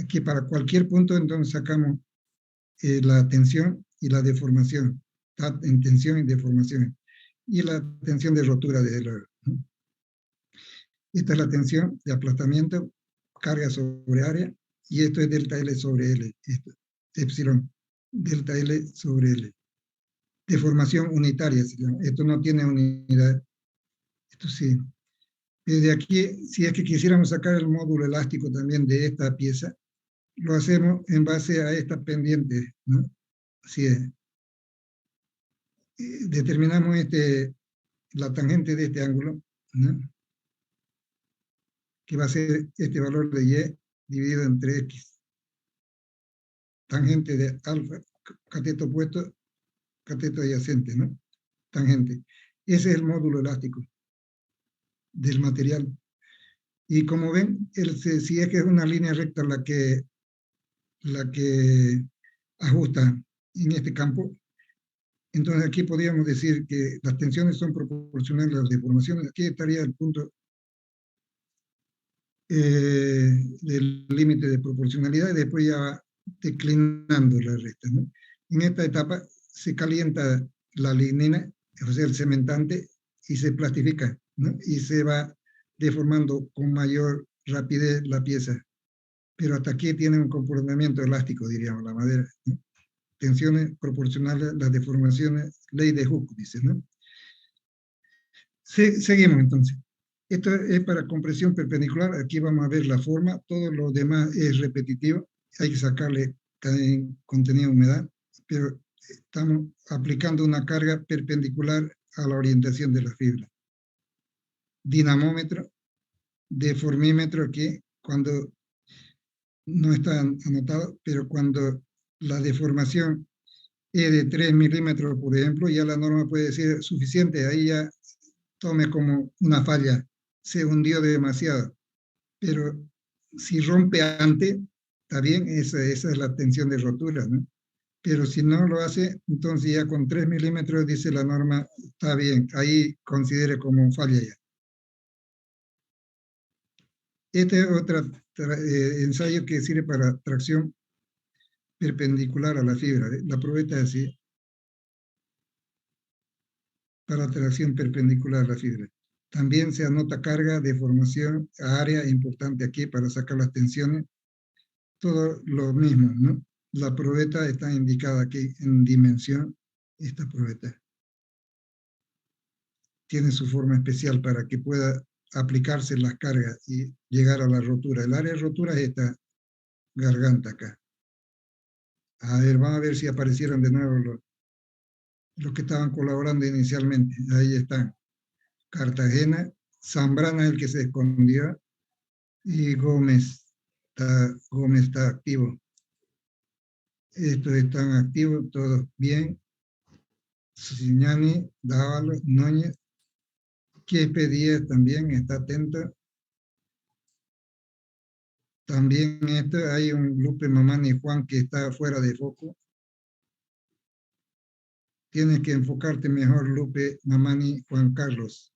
Aquí para cualquier punto entonces sacamos la tensión y la deformación, en tensión y deformación, y la tensión de rotura desde luego, ¿no? Esta es la tensión de aplastamiento, carga sobre área, y esto es delta L sobre L, esto, epsilon, delta L sobre L. Deformación unitaria, esto no tiene unidad, esto sí. Desde aquí, si es que quisiéramos sacar el módulo elástico también de esta pieza, lo hacemos en base a esta pendiente, ¿no? Así es. Determinamos la tangente de este ángulo, ¿no? Que va a ser este valor de y dividido entre x. Tangente de alfa, cateto opuesto, cateto adyacente, ¿no? Tangente. Ese es el módulo elástico del material. Y como ven, si es que es una línea recta la que ajusta en este campo, entonces aquí podríamos decir que las tensiones son proporcionales a las deformaciones. Aquí estaría el punto del límite de proporcionalidad y después ya va declinando la recta, ¿no? En esta etapa se calienta la lignina, o sea, el cementante, y se plastifica, ¿no? Y se va deformando con mayor rapidez la pieza. Pero hasta aquí tiene un comportamiento elástico, diríamos, la madera, ¿no? Tensiones proporcionales a las deformaciones, ley de Hooke, dice, ¿no? Seguimos entonces. Esto es para compresión perpendicular. Aquí vamos a ver la forma. Todo lo demás es repetitivo. Hay que sacarle contenido de humedad. Pero estamos aplicando una carga perpendicular a la orientación de la fibra. Dinamómetro, deformímetro aquí, cuando no está anotado, pero cuando la deformación es de 3 milímetros, por ejemplo, ya la norma puede decir suficiente. Ahí ya tome como una falla, se hundió demasiado. Pero si rompe antes, está bien, esa es la tensión de rotura, ¿no? Pero si no lo hace, entonces ya con 3 milímetros, dice la norma, está bien, ahí considere como falla ya. Este es otro ensayo que sirve para tracción perpendicular a la fibra, ¿eh? La probeta es así, para tracción perpendicular a la fibra. También se anota carga, deformación, área importante aquí para sacar las tensiones. Todo lo mismo, ¿no? La probeta está indicada aquí en dimensión. Esta probeta tiene su forma especial para que pueda aplicarse las cargas y llegar a la rotura. El área de rotura es esta garganta acá. A ver, vamos a ver si aparecieron de nuevo los que estaban colaborando inicialmente. Ahí están. Cartagena, Zambrana el que se escondió, y Gómez está activo. Estos están activos, todos bien. Siñani, Dávalos, Núñez, Quispe Díaz también está atento. También hay un Lupe Mamani Juan que está fuera de foco. Tienes que enfocarte mejor, Lupe, Mamani, Juan Carlos.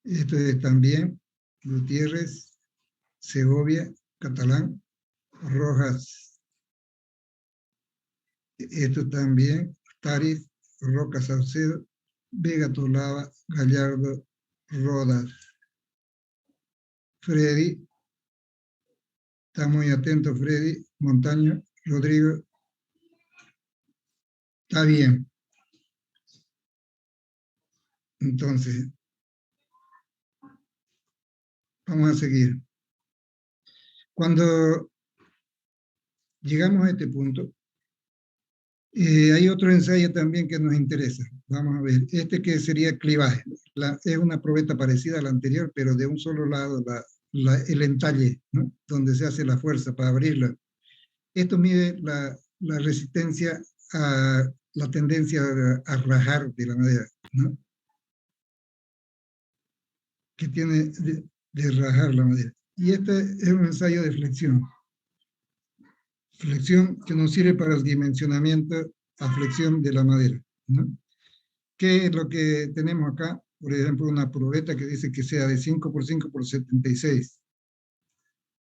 Esto es también Gutiérrez, Segovia, Catalán, Rojas. Esto también, Tarif, Roca Saucedo, Vega Tolava, Gallardo, Rodas. Freddy, está muy atento Freddy, Montaño, Rodrigo. Está bien. Entonces, vamos a seguir. Cuando llegamos a este punto, hay otro ensayo también que nos interesa. Vamos a ver, este que sería clivaje. Es una probeta parecida a la anterior, pero de un solo lado, el entalle, ¿no? Donde se hace la fuerza para abrirla. Esto mide la resistencia a la tendencia a rajar de la madera, ¿no? Que tiene de rajar la madera. Y este es un ensayo de flexión. Flexión que nos sirve para el dimensionamiento a flexión de la madera, ¿no? ¿Qué es lo que tenemos acá? Por ejemplo, una probeta que dice que sea de 5 por 5 por 76.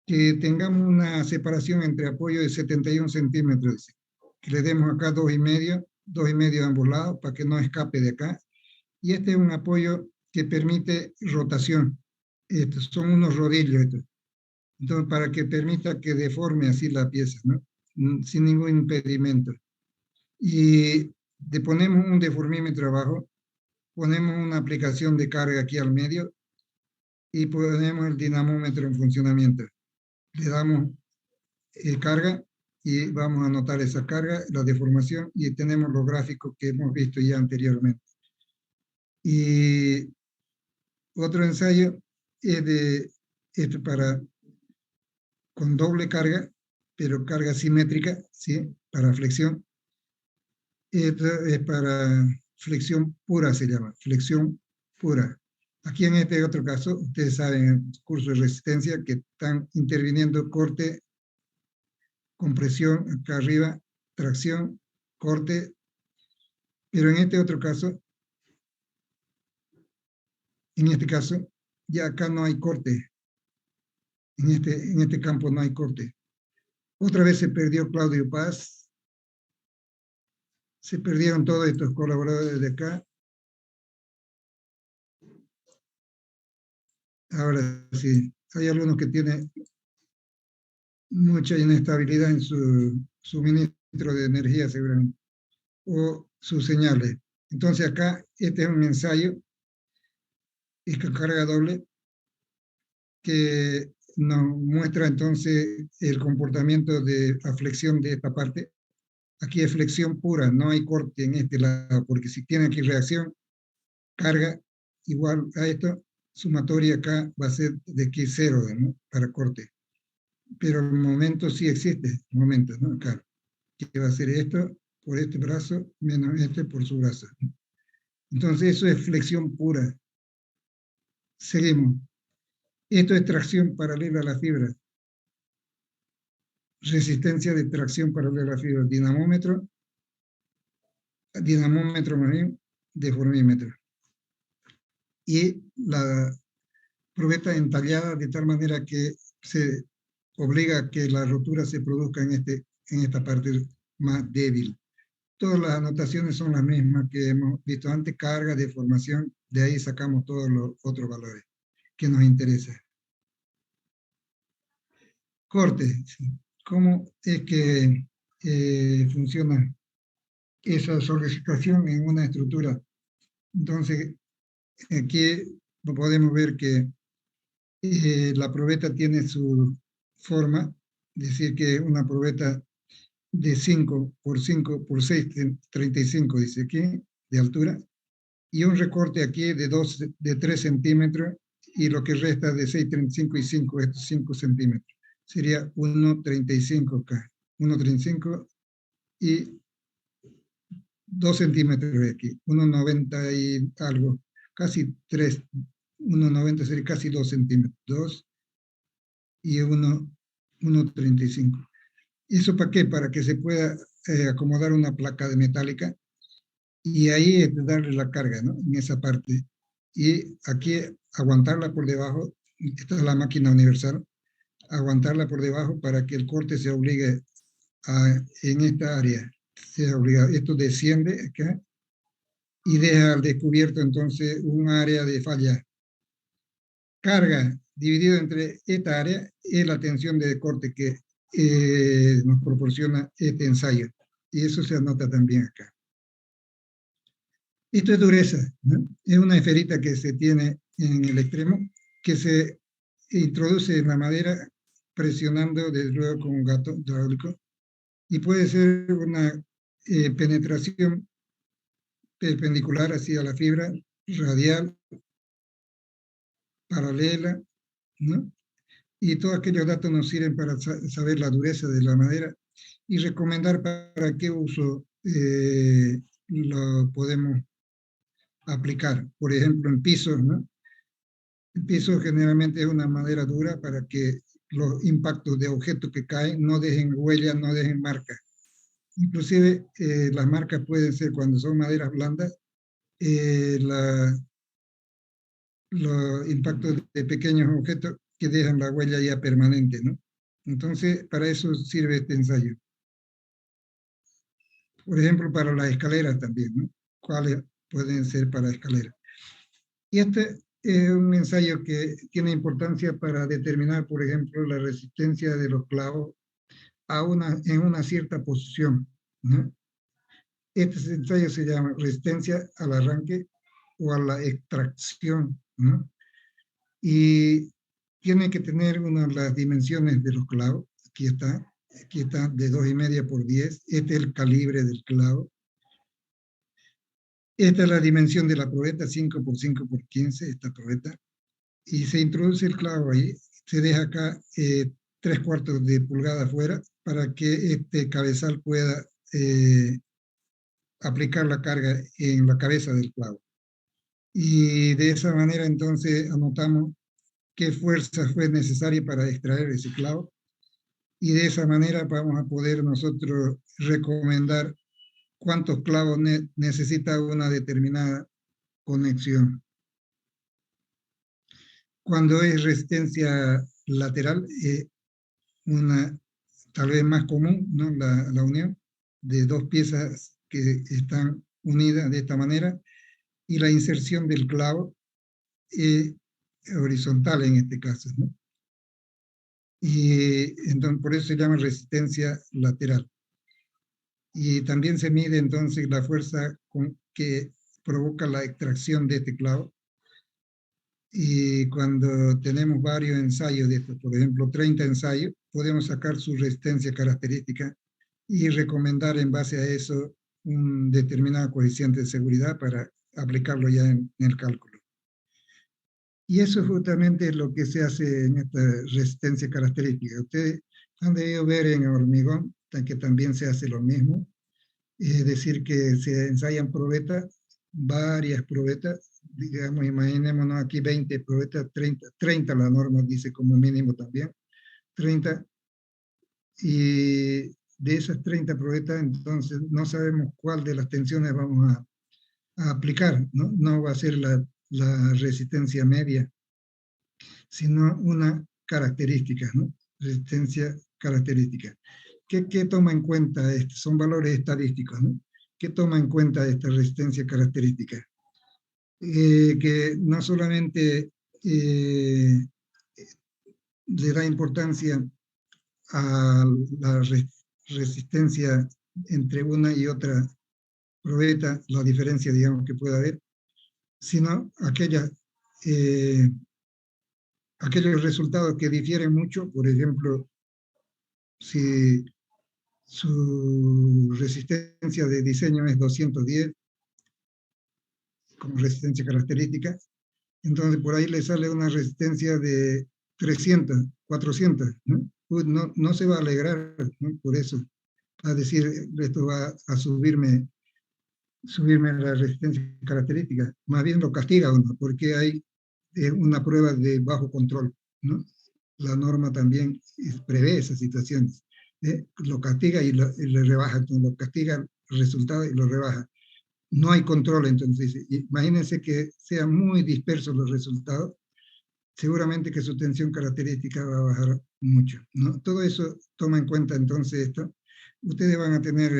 Que tengamos una separación entre apoyo de 71 centímetros. Dice. Que le demos acá 2,5 de ambos lados para que no escape de acá. Y este es un apoyo que permite rotación. Estos son unos rodillos. Estos. Entonces, para que permita que deforme así la pieza, ¿no? Sin ningún impedimento. Y le ponemos un deformímetro abajo, ponemos una aplicación de carga aquí al medio y ponemos el dinamómetro en funcionamiento. Le damos carga y vamos a anotar esa carga, la deformación, y tenemos los gráficos que hemos visto ya anteriormente. Y otro ensayo es con doble carga, pero carga simétrica, ¿sí? Para flexión. Esto es para flexión pura, se llama, flexión pura. Aquí en este otro caso, ustedes saben, en el curso de resistencia, que están interviniendo corte, compresión, acá arriba, tracción, corte, pero en este otro caso, ya acá no hay corte. En este campo no hay corte. Otra vez se perdió Claudio Paz. Se perdieron todos estos colaboradores de acá. Ahora sí, hay algunos que tienen mucha inestabilidad en su suministro de energía seguramente, o sus señales. Entonces acá, este es un ensayo, es con carga doble, que nos muestra entonces el comportamiento de la flexión de esta parte. Aquí es flexión pura, no hay corte en este lado, porque si tiene aquí reacción, carga igual a esto, sumatoria acá va a ser de aquí 0, ¿no? Para corte. Pero el momento sí existe, momento, ¿no? Acá, que va a ser esto por este brazo, menos este por su brazo. Entonces eso es flexión pura. Seguimos. Esto es tracción paralela a la fibra. Resistencia de tracción paralela a la fibra. Dinamómetro más bien, deformímetro. Y la probeta entallada de tal manera que se obliga a que la rotura se produzca en esta parte más débil. Todas las anotaciones son las mismas que hemos visto antes, carga, deformación, de ahí sacamos todos los otros valores que nos interesan. Corte, ¿cómo es que funciona esa solicitación en una estructura? Entonces, aquí podemos ver que la probeta tiene su forma, es decir, que es una probeta de 5 por 5 por 6, 35, dice aquí, de altura, y un recorte aquí de 3 centímetros, y lo que resta de 6, 35 y 5, estos 5 centímetros. Sería 1,35 acá, 1,35 y 2 centímetros de aquí, 1,90 y algo, casi 3, 1,90 sería casi 2 centímetros, 2 y 1,35. ¿Eso para qué? Para que se pueda acomodar una placa de metálica y ahí darle la carga, ¿no? En esa parte. Y aquí aguantarla por debajo, esta es la máquina universal, aguantarla por debajo para que el corte se obligue en esta área. Se obliga, esto desciende acá y deja al descubierto entonces un área de falla. Carga dividido entre esta área es la tensión de corte que nos proporciona este ensayo. Y eso se anota también acá. Esto es dureza, ¿no? Es una esferita que se tiene en el extremo, que se introduce en la madera presionando desde luego con un gato hidráulico, y puede ser una penetración perpendicular hacia la fibra, radial, paralela, ¿no? Y todos aquellos datos nos sirven para saber la dureza de la madera y recomendar para qué uso lo podemos aplicar. Por ejemplo, en pisos, ¿no? El piso generalmente es una madera dura para que los impactos de objetos que caen no dejen huellas, no dejen marcas. Inclusive las marcas pueden ser, cuando son maderas blandas, los impactos de pequeños objetos que dejan la huella ya permanente, ¿no? Entonces, para eso sirve este ensayo. Por ejemplo, para las escaleras también, ¿no? ¿Cuáles pueden ser para escaleras? Y este es un ensayo que tiene importancia para determinar, por ejemplo, la resistencia de los clavos en una cierta posición, ¿no? Este ensayo se llama resistencia al arranque o a la extracción, ¿no? Y tiene que tener las dimensiones de los clavos. Aquí está de 2,5 por 10. Este es el calibre del clavo. Esta es la dimensión de la probeta, 5 por 5 por 15, esta probeta. Y se introduce el clavo ahí, se deja acá 3/4 de pulgada afuera para que este cabezal pueda aplicar la carga en la cabeza del clavo. Y de esa manera entonces anotamos qué fuerza fue necesaria para extraer ese clavo. Y de esa manera vamos a poder nosotros recomendar cuántos clavos necesita una determinada conexión. Cuando es resistencia lateral, tal vez más común, ¿no? La unión de dos piezas que están unidas de esta manera, y la inserción del clavo horizontal en este caso, ¿no? Y entonces por eso se llama resistencia lateral. Y también se mide entonces la fuerza que provoca la extracción de este clavo. Y cuando tenemos varios ensayos de estos, por ejemplo 30 ensayos, podemos sacar su resistencia característica y recomendar en base a eso un determinado coeficiente de seguridad para aplicarlo ya en el cálculo. Y eso justamente es lo que se hace en esta resistencia característica. Ustedes han debido ver en hormigón que también se hace lo mismo. Es decir, que se ensayan probetas, varias probetas, digamos, imaginémonos aquí 20 probetas, 30 la norma dice como mínimo también, 30, y de esas 30 probetas entonces no sabemos cuál de las tensiones vamos a aplicar, ¿no? No va a ser la resistencia media, sino una característica, ¿no? Resistencia característica. ¿Qué toma en cuenta esto? Son valores estadísticos, ¿no? ¿Qué toma en cuenta esta resistencia característica? Que no solamente le da importancia a la resistencia entre una y otra probeta, la diferencia, digamos, que pueda haber, sino aquellos resultados que difieren mucho. Por ejemplo, si su resistencia de diseño es 210 como resistencia característica, entonces por ahí le sale una resistencia de 300, 400, ¿no? Pues no se va a alegrar, ¿no? Por eso, a decir, esto va a subirme la resistencia característica, más bien lo castiga uno, porque hay una prueba de bajo control, ¿no? La norma también prevé esas situaciones. lo castiga y le rebaja, entonces lo castiga el resultado y lo rebaja. No hay control, entonces imagínense que sean muy dispersos los resultados, seguramente que su tensión característica va a bajar mucho, ¿no? Todo eso toma en cuenta entonces esto. Ustedes van a tener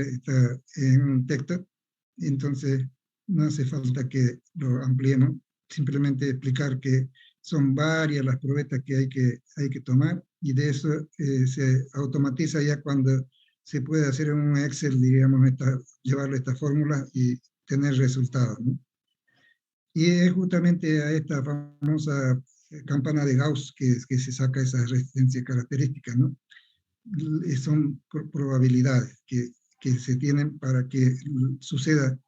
en un texto, entonces no hace falta que lo ampliemos, simplemente explicar que son varias las probetas que hay que tomar, y de eso se automatiza ya cuando se puede hacer en un Excel, digamos, llevarle esta fórmula y tener resultados, ¿no? Y es justamente a esta famosa campana de Gauss que se saca esa resistencia característica, ¿no? Son probabilidades que se tienen para que suceda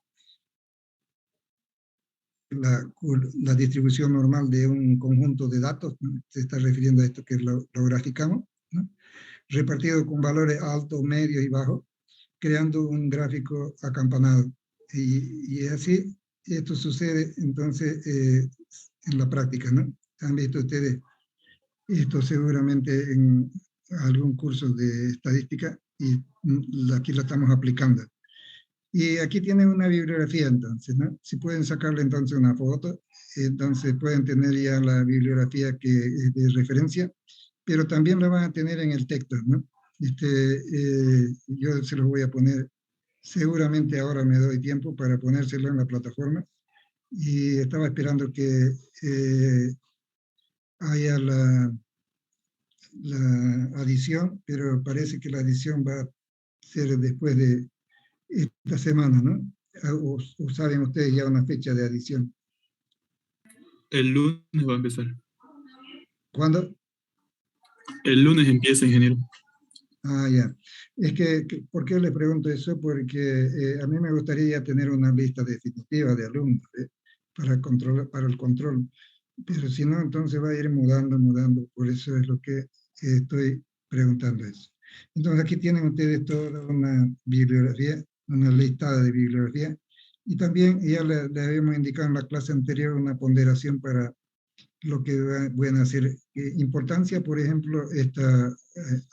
la distribución normal de un conjunto de datos, ¿no? Se está refiriendo a esto que lo graficamos, ¿no? Repartido con valores altos, medios y bajos, creando un gráfico acampanado. Y así esto sucede entonces en la práctica, ¿no? Han visto ustedes esto seguramente en algún curso de estadística y aquí lo estamos aplicando. Y aquí tienen una bibliografía entonces, ¿no? Si pueden sacarle entonces una foto, entonces pueden tener ya la bibliografía que es de referencia, pero también la van a tener en el texto, ¿no? Yo se los voy a poner, seguramente ahora me doy tiempo para ponérselo en la plataforma, y estaba esperando que haya la adición, pero parece que la adición va a ser después de esta semana, ¿no? O saben ustedes ya una fecha de adición. El lunes va a empezar. ¿Cuándo? El lunes empieza, ingeniero. Ah, ya. Es que ¿por qué le pregunto eso? Porque a mí me gustaría tener una lista definitiva de alumnos para el control. Pero si no, entonces va a ir mudando. Por eso es lo que estoy preguntando eso. Entonces aquí tienen ustedes toda una bibliografía, una listada de bibliografía. Y también ya le habíamos indicado en la clase anterior una ponderación para lo que van a hacer. Importancia, por ejemplo, esta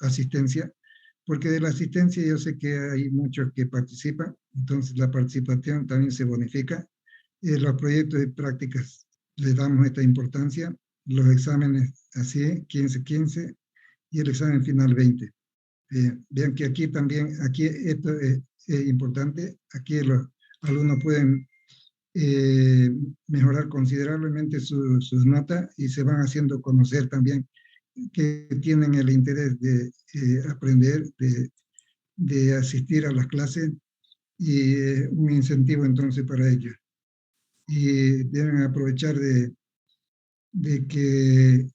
asistencia, porque de la asistencia yo sé que hay muchos que participan, entonces la participación también se bonifica. Los proyectos de prácticas les damos esta importancia, los exámenes así, 15-15, y el examen final 20. Vean que aquí también, aquí esto es importante, aquí los alumnos pueden mejorar considerablemente sus notas y se van haciendo conocer también que tienen el interés de aprender, de asistir a las clases, y un incentivo entonces para ellos. Y deben aprovechar de que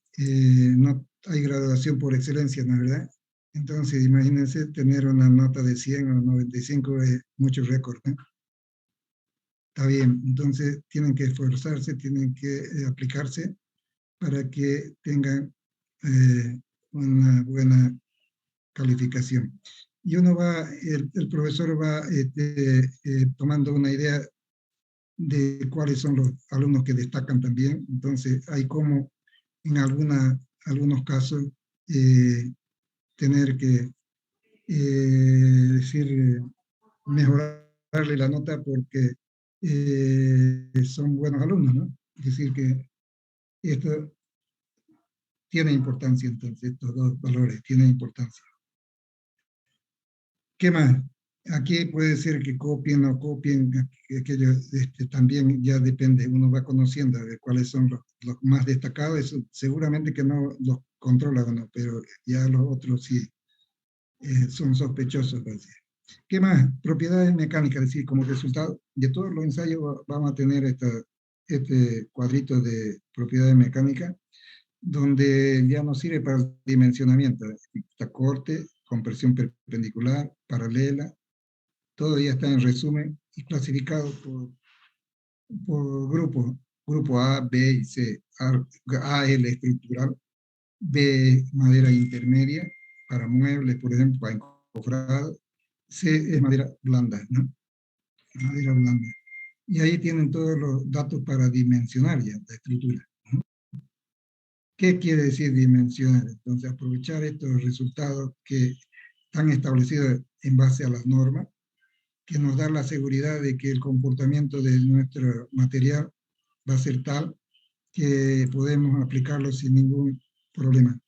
no hay graduación por excelencia, ¿no es verdad? Entonces, imagínense tener una nota de 100 o 95 es mucho récord, ¿no? Está bien, entonces tienen que esforzarse, tienen que aplicarse para que tengan una buena calificación. Y uno va, el profesor va tomando una idea de cuáles son los alumnos que destacan también. Entonces hay como en algunos casos tener que mejorarle la nota porque son buenos alumnos, ¿no? Es decir que esto tiene importancia, entonces estos dos valores tienen importancia. ¿Qué más? Aquí puede ser que copien o copien, aquello también ya depende, uno va conociendo de cuáles son los más destacados, eso seguramente que no los controla uno, pero ya los otros sí son sospechosos. Así. ¿Qué más? Propiedades mecánicas, es decir, como resultado de todos los ensayos vamos a tener este cuadrito de propiedades mecánicas, donde ya nos sirve para el dimensionamiento, está corte, compresión perpendicular, paralela, todo ya está en resumen y clasificado por grupos, grupo A, B y C. A es la estructural, B madera intermedia, para muebles, por ejemplo, para encofrado, C es madera blanda, ¿no? Madera blanda. Y ahí tienen todos los datos para dimensionar ya la estructura. ¿Qué quiere decir dimensionar? Entonces, aprovechar estos resultados que están establecidas en base a las normas, que nos da la seguridad de que el comportamiento de nuestro material va a ser tal que podemos aplicarlo sin ningún problema.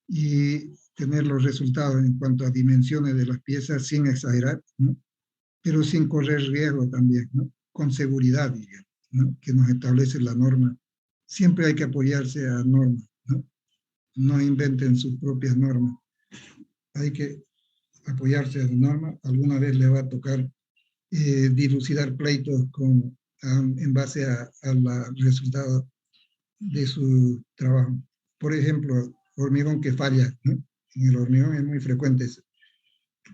Y tener los resultados en cuanto a dimensiones de las piezas sin exagerar, ¿no? Pero sin correr riesgo también, ¿no? Con seguridad, digamos, ¿no? Que nos establece la norma. Siempre hay que apoyarse a normas, ¿no? No inventen sus propias normas. Hay que apoyarse a la norma. Alguna vez le va a tocar dilucidar pleitos en base a los resultados de su trabajo. Por ejemplo, hormigón que falla, ¿no? En el hormigón es muy frecuente eso.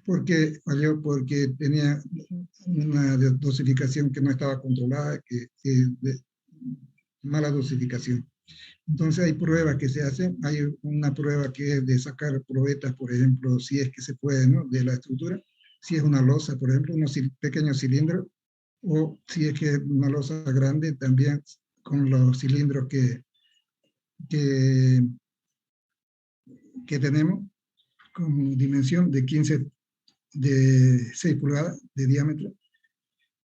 ¿Por qué falló? Porque tenía una dosificación que no estaba controlada, mala dosificación. Entonces hay pruebas que se hacen, hay una prueba que es de sacar probetas, por ejemplo, si es que se puede, ¿no? De la estructura, si es una losa, por ejemplo, unos pequeños cilindros, o si es que es una losa grande, también con los cilindros que tenemos, con dimensión de 6 pulgadas de diámetro,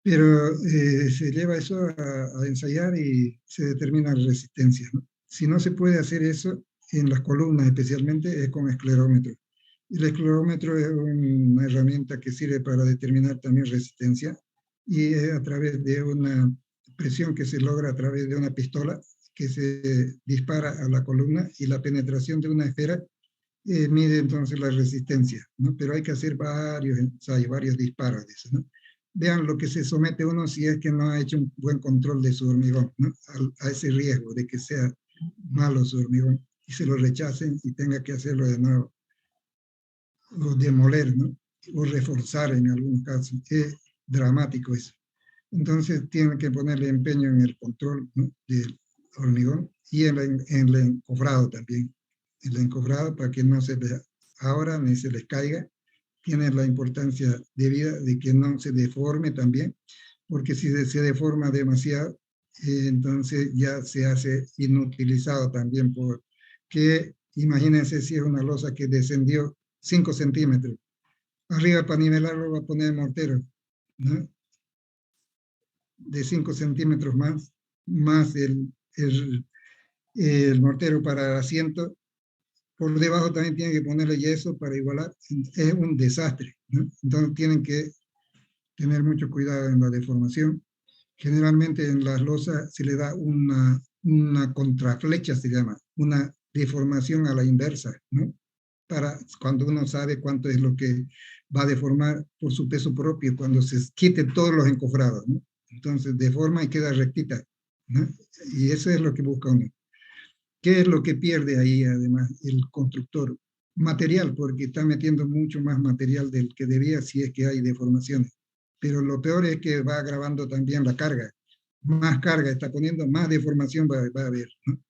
pero se lleva eso a ensayar y se determina la resistencia, ¿no? Si no se puede hacer eso, en las columnas especialmente, es con esclerómetro. El esclerómetro es una herramienta que sirve para determinar también resistencia, y es a través de una presión que se logra a través de una pistola que se dispara a la columna, y la penetración de una esfera mide entonces la resistencia, ¿no? Pero hay que hacer varios ensayos, varios disparos de eso, ¿no? Vean lo que se somete uno si es que no ha hecho un buen control de su hormigón, ¿no? A ese riesgo de que sea malo su hormigón y se lo rechacen y tenga que hacerlo de nuevo, o demoler, ¿no? O reforzar en algunos casos. Es dramático eso. Entonces tienen que ponerle empeño en el control, ¿no? Del hormigón, y en el encofrado también. El encofrado, para que no se les ahora ni se les caiga, tiene la importancia debida de que no se deforme también, porque si se deforma demasiado, entonces ya se hace inutilizado también, porque imagínense si es una losa que descendió 5 centímetros, arriba para nivelarlo va a poner mortero, ¿no? De 5 centímetros más el mortero para el asiento. Por debajo también tienen que ponerle yeso para igualar. Es un desastre, ¿no? Entonces tienen que tener mucho cuidado en la deformación. Generalmente en las losas se le da una contraflecha, se llama, una deformación a la inversa, ¿no? Para cuando uno sabe cuánto es lo que va a deformar por su peso propio, cuando se quite todos los encofrados, ¿no? Entonces deforma y queda rectita, ¿no? Y eso es lo que busca uno. ¿Qué es lo que pierde ahí, además, el constructor? Material, porque está metiendo mucho más material del que debía si es que hay deformaciones. Pero lo peor es que va agravando también la carga. Más carga está poniendo, más deformación va a haber, ¿no?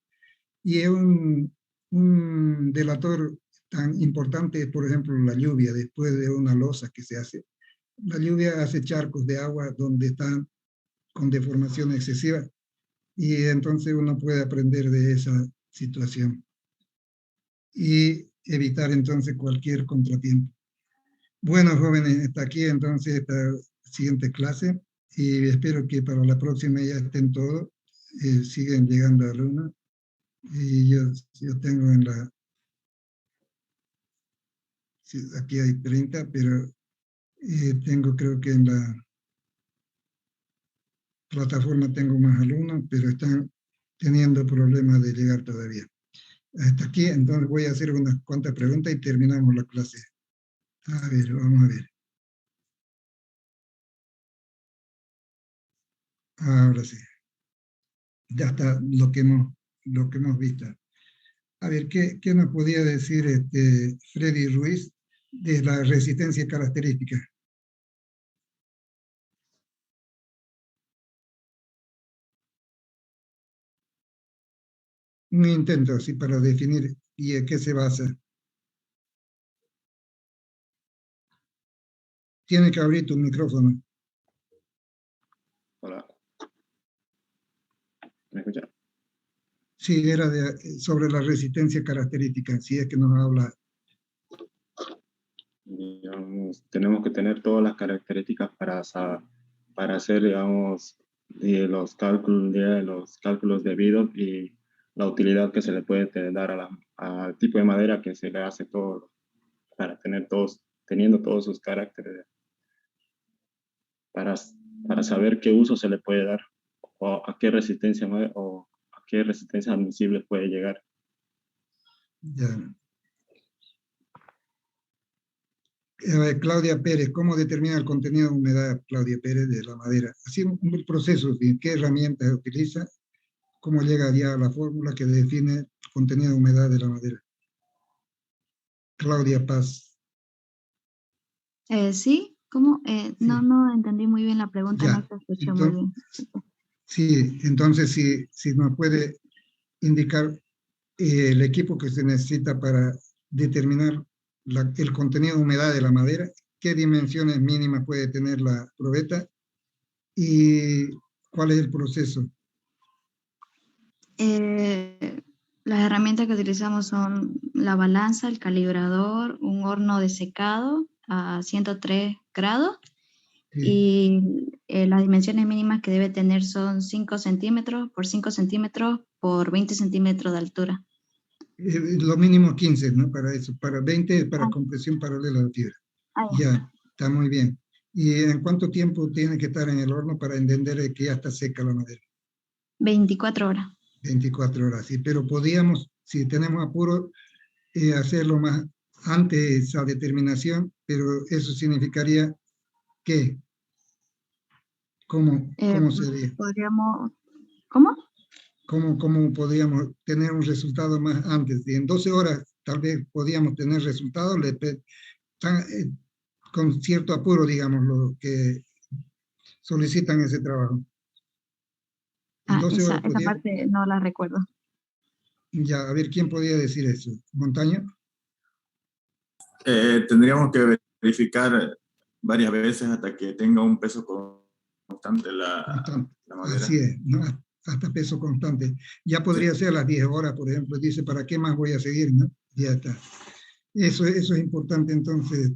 Y es un delator tan importante, por ejemplo, la lluvia, después de una losa que se hace. La lluvia hace charcos de agua donde están con deformación excesiva, y entonces uno puede aprender de esa situación y evitar entonces cualquier contratiempo. Bueno, jóvenes, hasta aquí entonces esta siguiente clase, y espero que para la próxima ya estén todos, siguen llegando alumnos, y yo tengo aquí hay 30, pero tengo, creo que en la plataforma tengo más alumnos, pero están teniendo problemas de llegar todavía. Hasta aquí, entonces voy a hacer unas cuantas preguntas y terminamos la clase. A ver, vamos a ver. Ahora sí. Ya está lo que hemos visto. A ver, ¿qué nos podía decir Freddy Ruiz de la resistencia característica? Un intento así para definir y en qué se basa. Tiene que abrir tu micrófono. Hola. ¿Me escuchan? Sí, era sobre la resistencia característica, si es que nos habla. digamos, tenemos que tener todas las características para hacer, digamos, de los cálculos debidos y la utilidad que se le puede dar al tipo de madera que se le hace todo, para teniendo todos sus caracteres, para, para saber qué uso se le puede dar o a qué resistencia admisible puede llegar. Ya. Claudia Pérez, ¿cómo determina el contenido de humedad, Claudia Pérez, de la madera? Así un proceso, ¿qué herramientas utiliza? ¿Cómo llega ya a la fórmula que define el contenido de humedad de la madera? Claudia Paz. Sí, ¿cómo? Sí. No entendí muy bien la pregunta, Ya. no te escuché muy bien. Sí, entonces si nos puede indicar el equipo que se necesita para determinar el contenido de humedad de la madera, qué dimensiones mínimas puede tener la probeta y cuál es el proceso. Las herramientas que utilizamos son la balanza, el calibrador, un horno de secado a 103 grados Sí. y las dimensiones mínimas que debe tener son 5 centímetros por 5 centímetros por 20 centímetros de altura. Lo mínimo 15, ¿no? Para eso, para 20 para compresión paralela a la fibra. Ya, está muy bien. ¿Y en cuánto tiempo tiene que estar en el horno para entender que ya está seca la madera? 24 horas. 24 horas, sí, pero podíamos, si tenemos apuro, hacerlo más antes esa determinación, pero eso significaría que, ¿cómo sería? Podríamos, ¿cómo? ¿Cómo podríamos tener un resultado más antes? Y en 12 horas tal vez podíamos tener resultados con cierto apuro, digamos, los que solicitan ese trabajo. En 12 horas Esa parte no la recuerdo. Ya, a ver, ¿quién podía decir eso? ¿Montaño? Tendríamos que verificar varias veces hasta que tenga un peso constante la madera. Así es, ¿no? Hasta peso constante. Ya podría ser a las 10 horas, por ejemplo, dice, ¿para qué más voy a seguir? ¿No? Ya está. Eso es importante entonces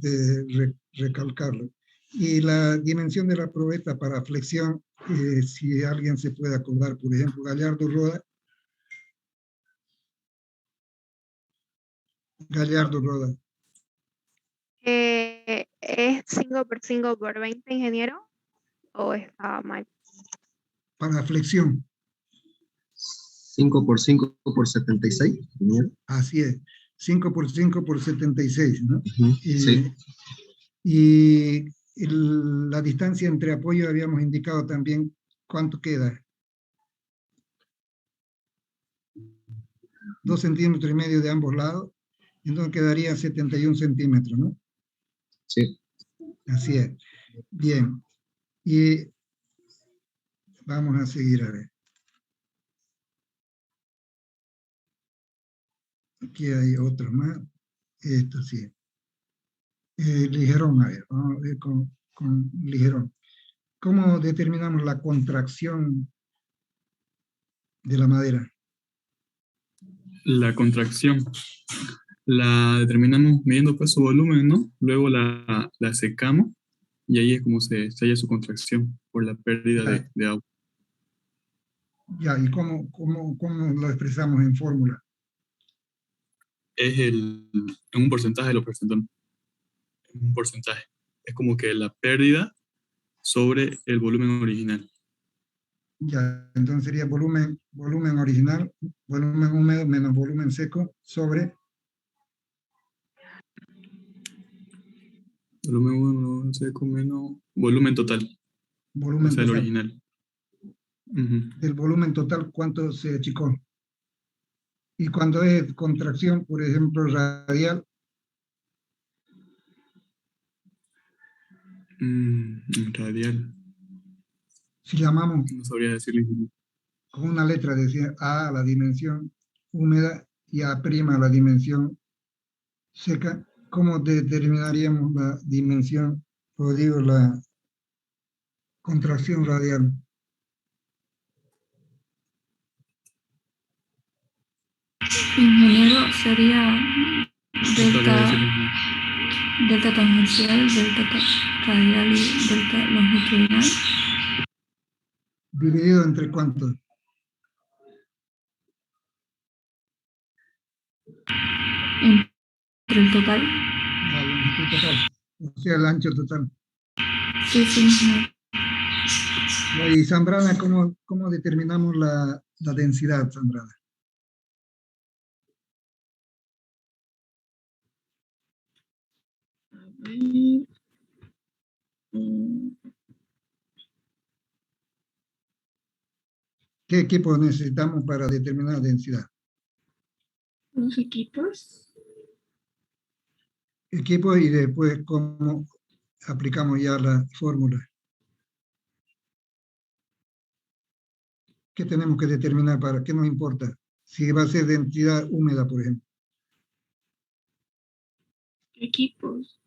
recalcarlo. Y la dimensión de la probeta para flexión, si alguien se puede acordar, por ejemplo, Gallardo Roda. Gallardo Roda. ¿Es 5 por 5 por 20, ingeniero? ¿O está mal? Para flexión. 5 por 5 por 76. Así es. 5 por 5 por 76, ¿no? Sí. Y la distancia entre apoyo habíamos indicado también cuánto queda. 2,5 centímetros de ambos lados, entonces quedarían 71 centímetros, ¿no? Sí. Así es. Bien. Y vamos a seguir a ver. Aquí hay otros más. Esto sí. Ligerón, a ver, vamos a ver con ligerón. ¿Cómo determinamos la contracción de la madera? La contracción la determinamos midiendo pues su volumen, ¿no? Luego la secamos y ahí es como se halla su contracción por la pérdida de agua. Ya, ¿y cómo lo expresamos en fórmula? Es en un porcentaje lo presentamos. En un porcentaje. Es como que la pérdida sobre el volumen original. Ya, entonces sería volumen original, volumen húmedo menos volumen seco sobre volumen húmedo seco menos volumen total. Volumen o sea, total. El original. Del volumen total, ¿cuánto se achicó? Y cuando es contracción, por ejemplo, radial. Radial. Si llamamos No sabría decirle. con una letra, decía A la dimensión húmeda y A' la dimensión seca, ¿cómo determinaríamos la dimensión, o digo, la contracción radial? Ingeniero, sería delta delta tangencial, radial y delta longitudinal. ¿Dividido entre cuánto? Entre el total. La longitud total, o sea, el ancho total. Sí, sí. Y Zambrana, ¿cómo determinamos la densidad, Zambrana? ¿Qué equipos necesitamos para determinar la densidad? Los equipos. Equipos y después cómo aplicamos ya la fórmula. ¿Qué tenemos que determinar para qué nos importa? Si va a ser densidad húmeda, por ejemplo. Equipos.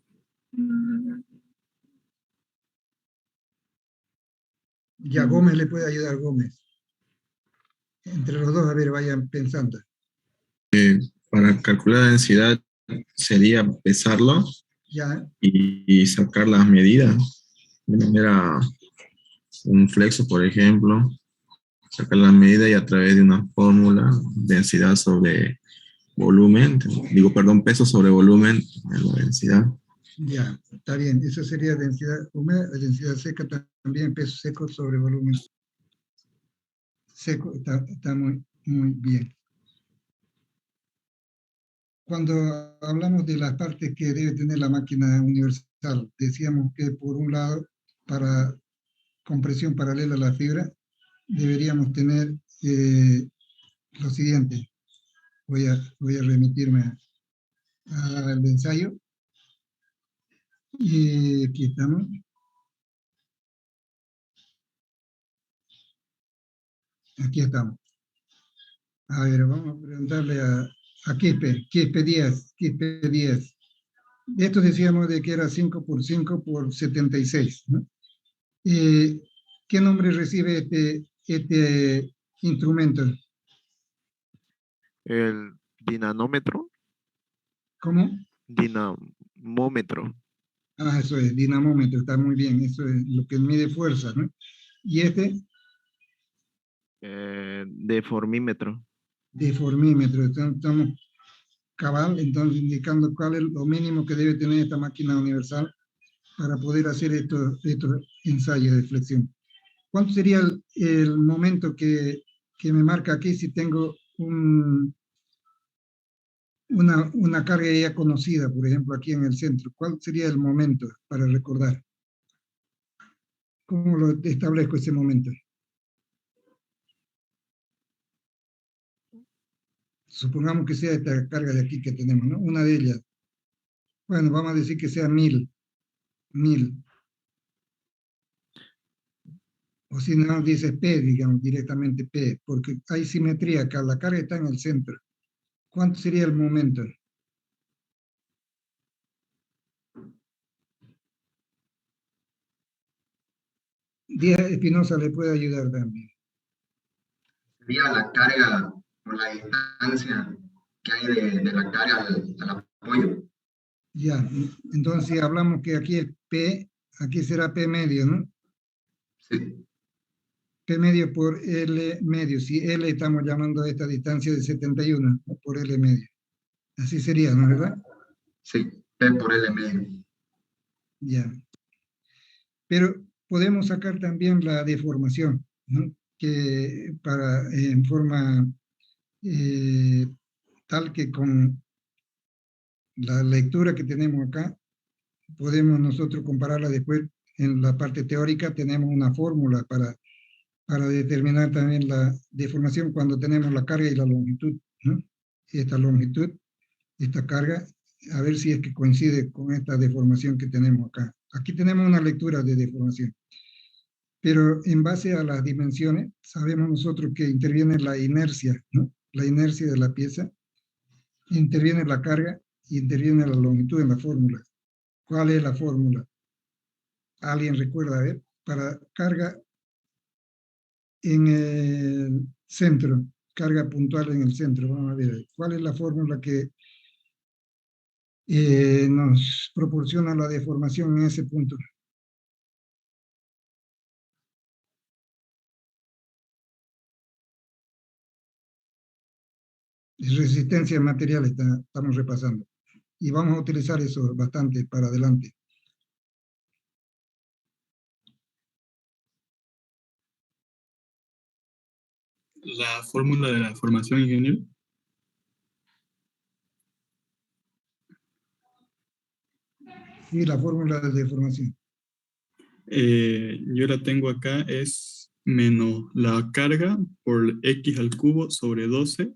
Ya Gómez le puede ayudar, Gómez. Entre los dos, a ver, vayan pensando. Para calcular la densidad sería pesarlo Ya, y sacar las medidas de manera, un flexo, por ejemplo, sacar la medida y a través de una fórmula, densidad sobre volumen, peso sobre volumen, la densidad. ya, está bien. Eso sería densidad húmeda, densidad seca también, peso seco sobre volumen seco, está muy bien. Cuando hablamos de las partes que debe tener la máquina universal, decíamos que por un lado, para compresión paralela a la fibra, deberíamos tener lo siguiente. Voy a remitirme al ensayo. Y aquí estamos. Aquí estamos. A ver, vamos a preguntarle a Quispe 10. Esto decíamos de que era 5 por 5 por 76, ¿no? ¿Qué nombre recibe este instrumento? El dinamómetro. ¿Cómo? Dinamómetro. Ah, eso es, dinamómetro, está muy bien. Eso es lo que mide fuerza, ¿no? ¿Y este? Deformímetro. Deformímetro. Estamos cabal, entonces indicando cuál es lo mínimo que debe tener esta máquina universal para poder hacer estos ensayos de flexión. ¿Cuánto sería el momento que me marca aquí si tengo una carga ya conocida, por ejemplo, aquí en el centro? ¿Cuál sería el momento para recordar? ¿Cómo lo establezco ese momento? Supongamos que sea esta carga de aquí que tenemos, ¿no? Una de ellas. Bueno, vamos a decir que sea 1000. O si no, dice P, digamos, directamente P, porque hay simetría acá, la carga está en el centro. ¿Cuánto sería el momento? Díaz Espinosa le puede ayudar también. Sería la carga o la distancia que hay de la carga al apoyo. Ya, entonces hablamos que aquí es P, aquí será P medio, ¿no? Sí. P medio por L medio. Si L estamos llamando a esta distancia de 71, por L medio. Así sería, ¿no es verdad? Sí, P por L medio. Ya. Pero podemos sacar también la deformación, ¿no? Que en forma tal que con la lectura que tenemos acá, podemos nosotros compararla después en la parte teórica, tenemos una fórmula para determinar también la deformación cuando tenemos la carga y la longitud, ¿no? Esta longitud, esta carga, a ver si es que coincide con esta deformación que tenemos acá. Aquí tenemos una lectura de deformación. Pero en base a las dimensiones, sabemos nosotros que interviene la inercia, ¿no? La inercia de la pieza, interviene la carga y interviene la longitud en la fórmula. ¿Cuál es la fórmula? ¿Alguien recuerda? A ver, para carga en el centro, carga puntual en el centro, vamos a ver, ¿cuál es la fórmula que nos proporciona la deformación en ese punto. Y resistencia a materiales estamos repasando. Y vamos a utilizar eso bastante para adelante. La fórmula de la deformación, ingeniero. Sí, la fórmula de deformación. Yo la tengo acá, es menos la carga por x al cubo sobre 12,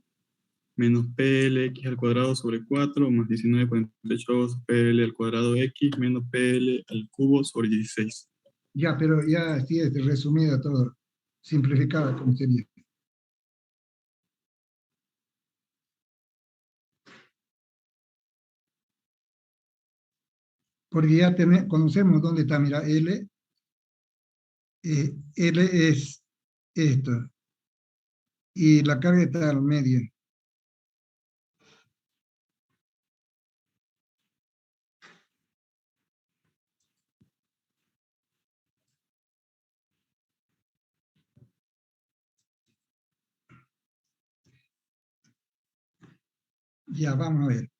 menos plx al cuadrado sobre 4, más 19,48 pl al cuadrado x, menos pl al cubo sobre 16. Ya, pero ya sí es resumida todo, simplificada como sería. Porque ya conocemos dónde está, mira, L es esto, y la carga está al medio. Ya, vamos a ver.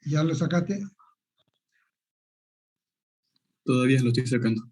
¿Ya lo sacaste? Todavía lo estoy sacando.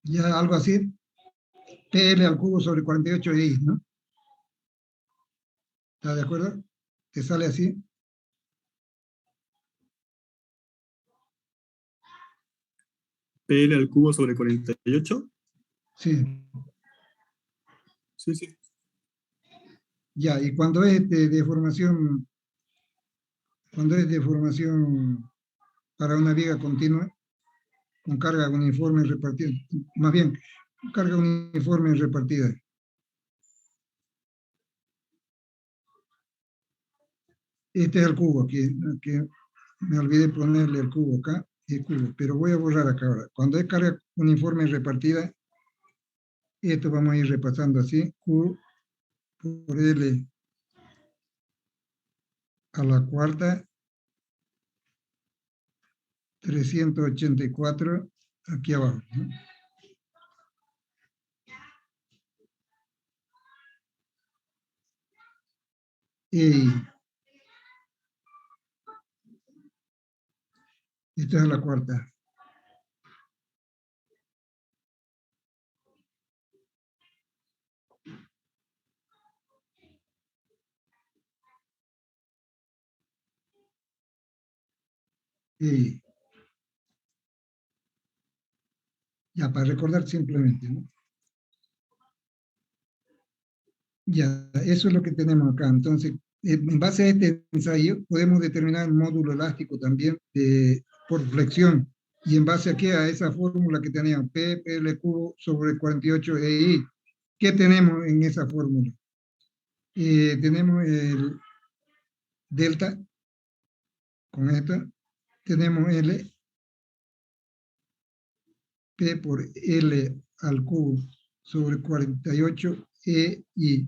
Ya algo así. PL al cubo sobre 48i, ¿no? ¿Estás de acuerdo? ¿Te sale así? PL al cubo sobre 48. Sí. Sí, sí. Ya, y cuando es de deformación, para una viga continua, con carga uniforme repartida, más bien, carga uniforme repartida. Este es el cubo aquí, que me olvidé ponerle el cubo acá, el cubo, pero voy a borrar acá ahora. Cuando es carga uniforme repartida, esto vamos a ir repasando así, Q por L a la cuarta, 384 aquí abajo, ¿no? Y esta es la cuarta. Y ya, para recordar simplemente, ¿no? Ya, eso es lo que tenemos acá. Entonces, en base a este ensayo, podemos determinar el módulo elástico también por flexión. Y en base a qué? A esa fórmula que teníamos, P, PL cubo sobre 48 EI. ¿Qué tenemos en esa fórmula? Tenemos el delta, con esto. Tenemos L, P por L al cubo sobre 48 EI.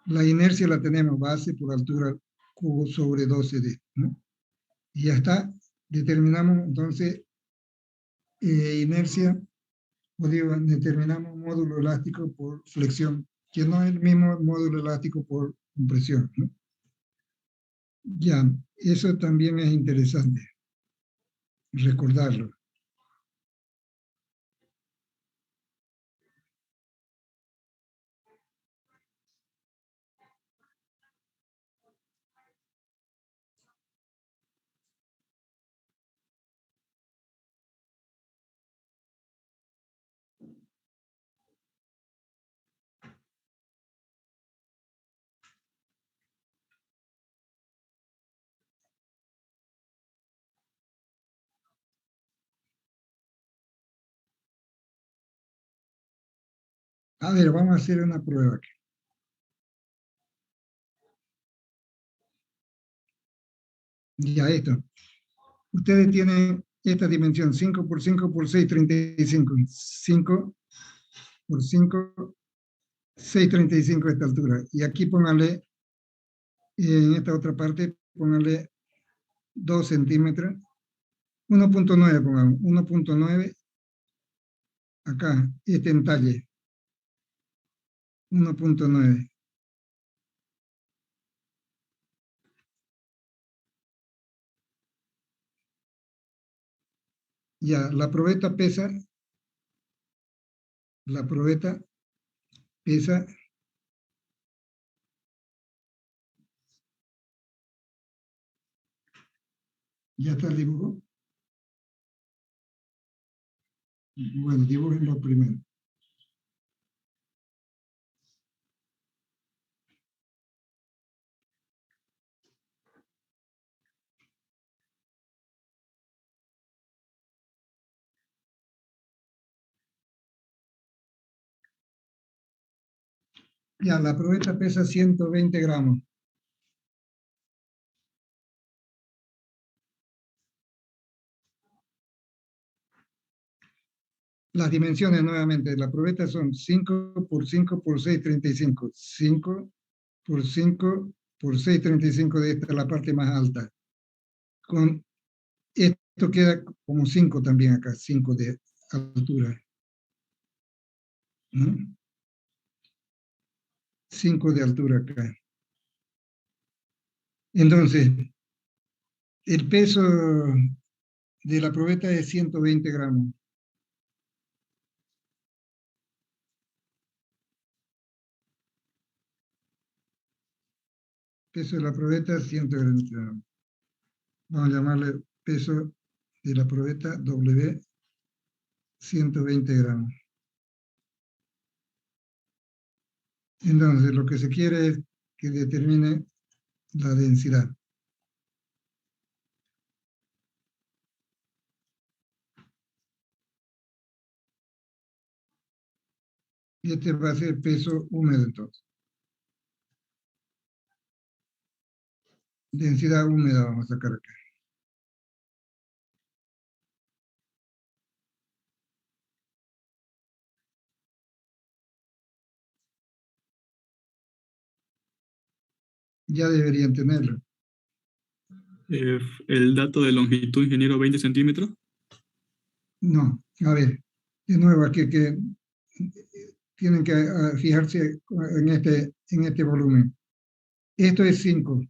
La inercia la tenemos base por altura cubo sobre 12D, ¿no? Y ya está. Determinamos entonces inercia o digo, determinamos módulo elástico por flexión, que no es el mismo módulo elástico por compresión, ¿no? Ya, eso también es interesante recordarlo. A ver, vamos a hacer una prueba aquí. Ya esto. Ustedes tienen esta dimensión, 5 por 5 por 6, 35. 5 por 5, 6, 35 esta altura. Y aquí pónganle, en esta otra parte, pónganle 2 centímetros. 1.9 pongamos, 1.9 acá, este entalle. 1.9. Ya, la probeta pesa, ya está el dibujo. Bueno, dibujenlo primero. Ya, la probeta pesa 120 gramos. Las dimensiones nuevamente de la probeta son 5 por 5 por 6, 35. 5 por 5 por 6, 35 de esta es la parte más alta. Con esto queda como 5 también acá, 5 de altura. ¿No? 5 de altura acá. Entonces, el peso de la probeta es 120 gramos. Peso de la probeta, 120 gramos. Vamos a llamarle peso de la probeta W, 120 gramos. Entonces, lo que se quiere es que determine la densidad. Y este va a ser peso húmedo entonces. Densidad húmeda vamos a sacar acá. Ya deberían tenerlo. El dato de longitud, ingeniero, 20 centímetros. No, a ver, de nuevo aquí que tienen que fijarse en este volumen. Esto es 5.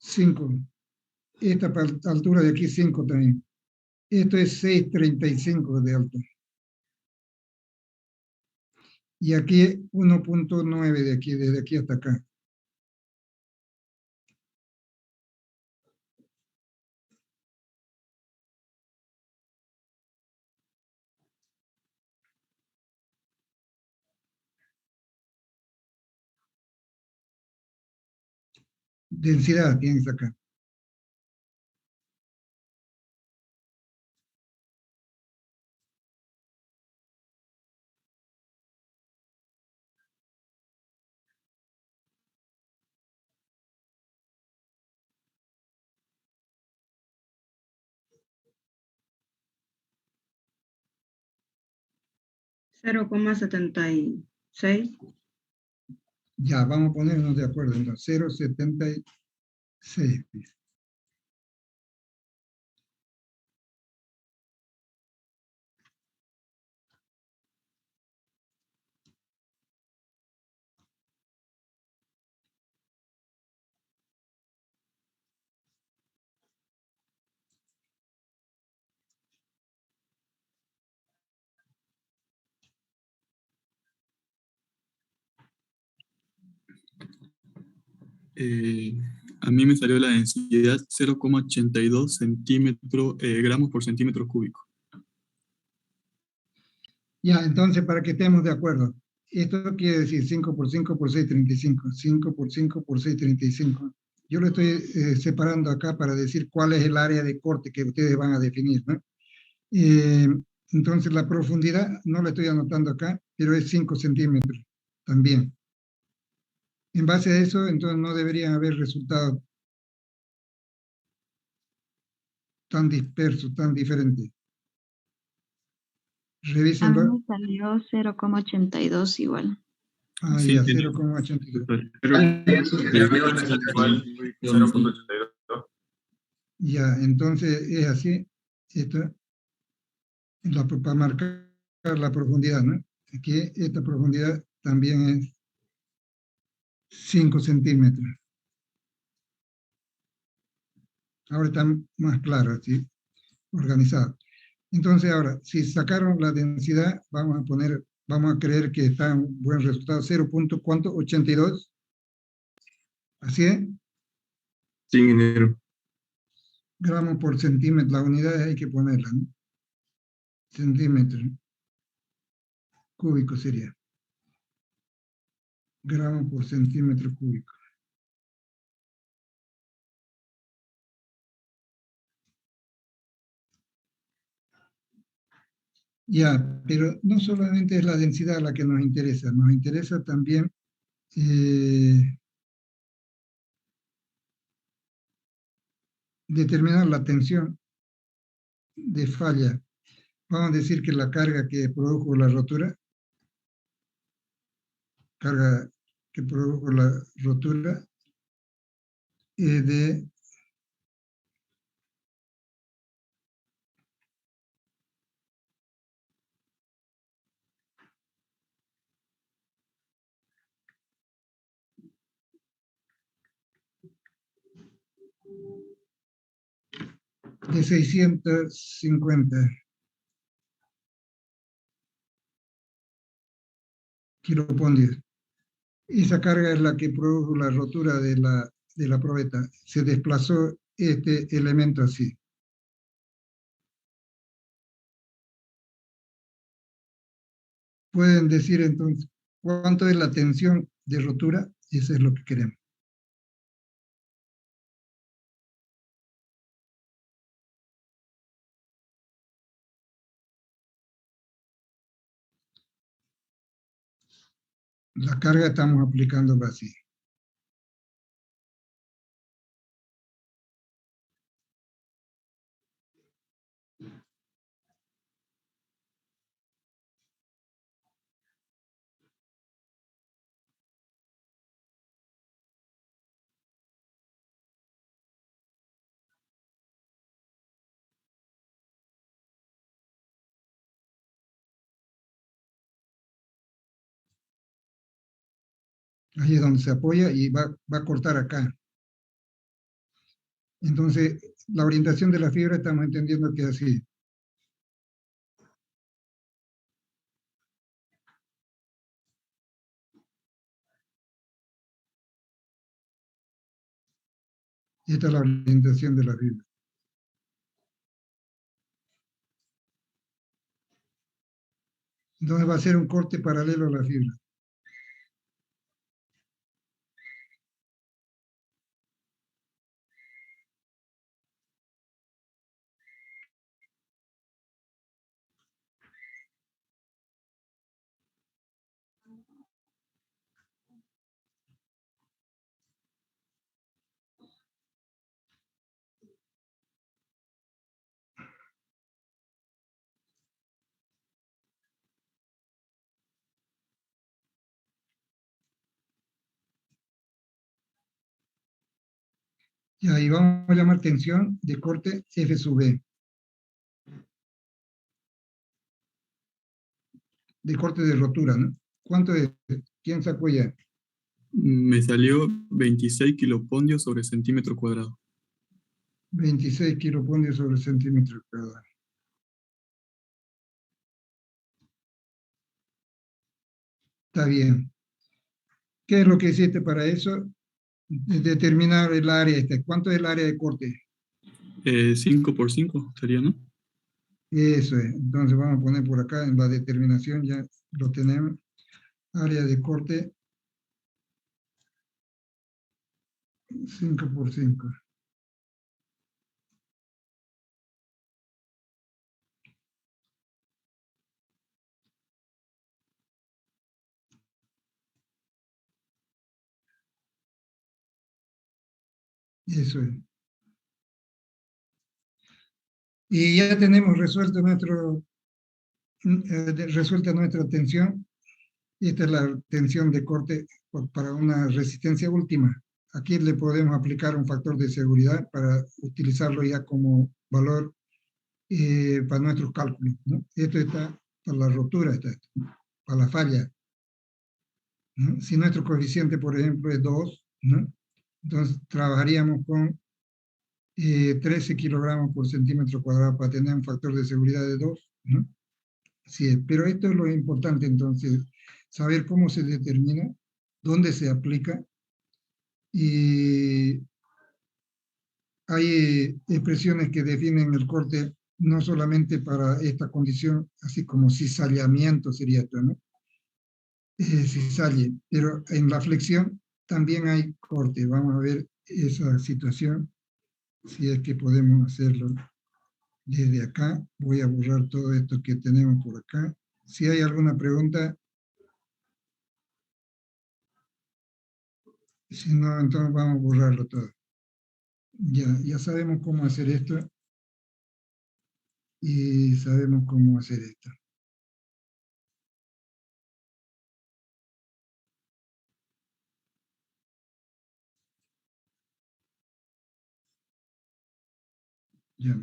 5. Esta altura de aquí 5 también. Esto es 6.35 de alto. Y aquí 1.9 de aquí, desde aquí hasta acá. Densidad tienes acá. $0,76. Ya, vamos a ponernos de acuerdo. Entonces, 0.76. A mí me salió la densidad 0,82 gramos por centímetro cúbico. Ya, entonces, para que estemos de acuerdo, esto quiere decir 5 por 5 por 6,35, 5 por 5 por 6,35. Yo lo estoy separando acá para decir cuál es el área de corte que ustedes van a definir, ¿no? Entonces, la profundidad, no la estoy anotando acá, pero es 5 centímetros también. En base a eso, entonces no deberían haber resultados tan dispersos, tan diferentes. A mí Revísenlo. me salió 0,82 igual. Ah, Sí, ya, tiene- 0,82. El mío es igual, 0,82. Ya, entonces es así. Esto, para marcar la profundidad, ¿no? Aquí esta profundidad también es 5 centímetros. Ahora está más claro, así, organizado. Entonces ahora, si sacaron la densidad, vamos a creer que está un buen resultado, 0. ¿Cuánto? 82. ¿Así es? Sí, ingeniero. Gramos por centímetro, las unidades hay que ponerlas, ¿no? Centímetros cúbicos sería. Gramos por centímetro cúbico. Ya, pero no solamente es la densidad la que nos interesa también determinar la tensión de falla. Vamos a decir que la carga que produjo la rotura, es de 650 kilopondios. Esa carga es la que produjo la rotura de la probeta. Se desplazó este elemento así. Pueden decir entonces, ¿cuánto es la tensión de rotura? Eso es lo que queremos. La carga estamos aplicándola así. Ahí es donde se apoya y va a cortar acá. Entonces, la orientación de la fibra estamos entendiendo que es así. Esta es la orientación de la fibra. Entonces va a ser un corte paralelo a la fibra. Y ahí vamos a llamar tensión de corte F sub B. De corte de rotura, ¿no? ¿Cuánto es? ¿Quién se apoya? Me salió 26 kilopondios sobre centímetro cuadrado. 26 kilopondios sobre centímetro cuadrado. Está bien. ¿Qué es lo que hiciste para eso? determinar el área. ¿Cuánto es el área de corte? 5 por 5 sería, ¿no? Eso es. Entonces vamos a poner por acá en la determinación, ya lo tenemos. Área de corte 5 por 5. Eso es. Y ya tenemos resuelta nuestra tensión. Esta es la tensión de corte para una resistencia última. Aquí le podemos aplicar un factor de seguridad para utilizarlo ya como valor para nuestros cálculos, ¿no? Esto está para la rotura, está esto, para la falla, ¿no? Si nuestro coeficiente, por ejemplo, es 2, ¿no? Entonces trabajaríamos con 13 kilogramos por centímetro cuadrado para tener un factor de seguridad de 2, ¿no? Así es. Pero esto es lo importante, entonces, saber cómo se determina, dónde se aplica, y hay expresiones que definen el corte no solamente para esta condición, así como cizallamiento sería esto, ¿no? Cizalle, pero en la flexión también hay corte. Vamos a ver esa situación, si es que podemos hacerlo desde acá. Voy a borrar todo esto que tenemos por acá. Si hay alguna pregunta, si no, entonces vamos a borrarlo todo. Ya sabemos cómo hacer esto y sabemos cómo hacer esto. Ya.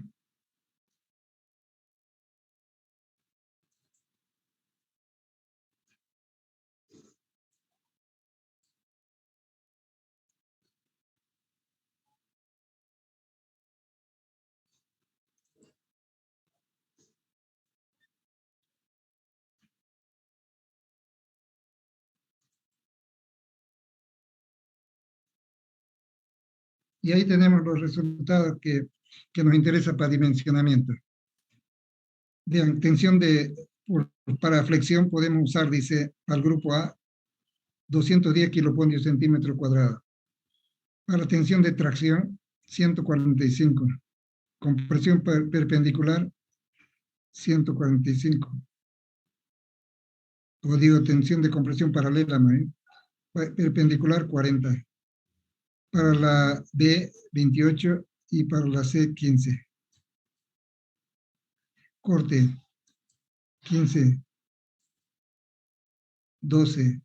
Y ahí tenemos los resultados que nos interesa para dimensionamiento. Vean, tensión para flexión podemos usar, dice, al grupo A, 210 kiloponios centímetro cuadrado. Para tensión de tracción, 145. Compresión perpendicular, 145. O digo, tensión de compresión paralela, ¿no? Perpendicular, 40. Para la B, 28, y para la C, 15. Corte, 15, 12,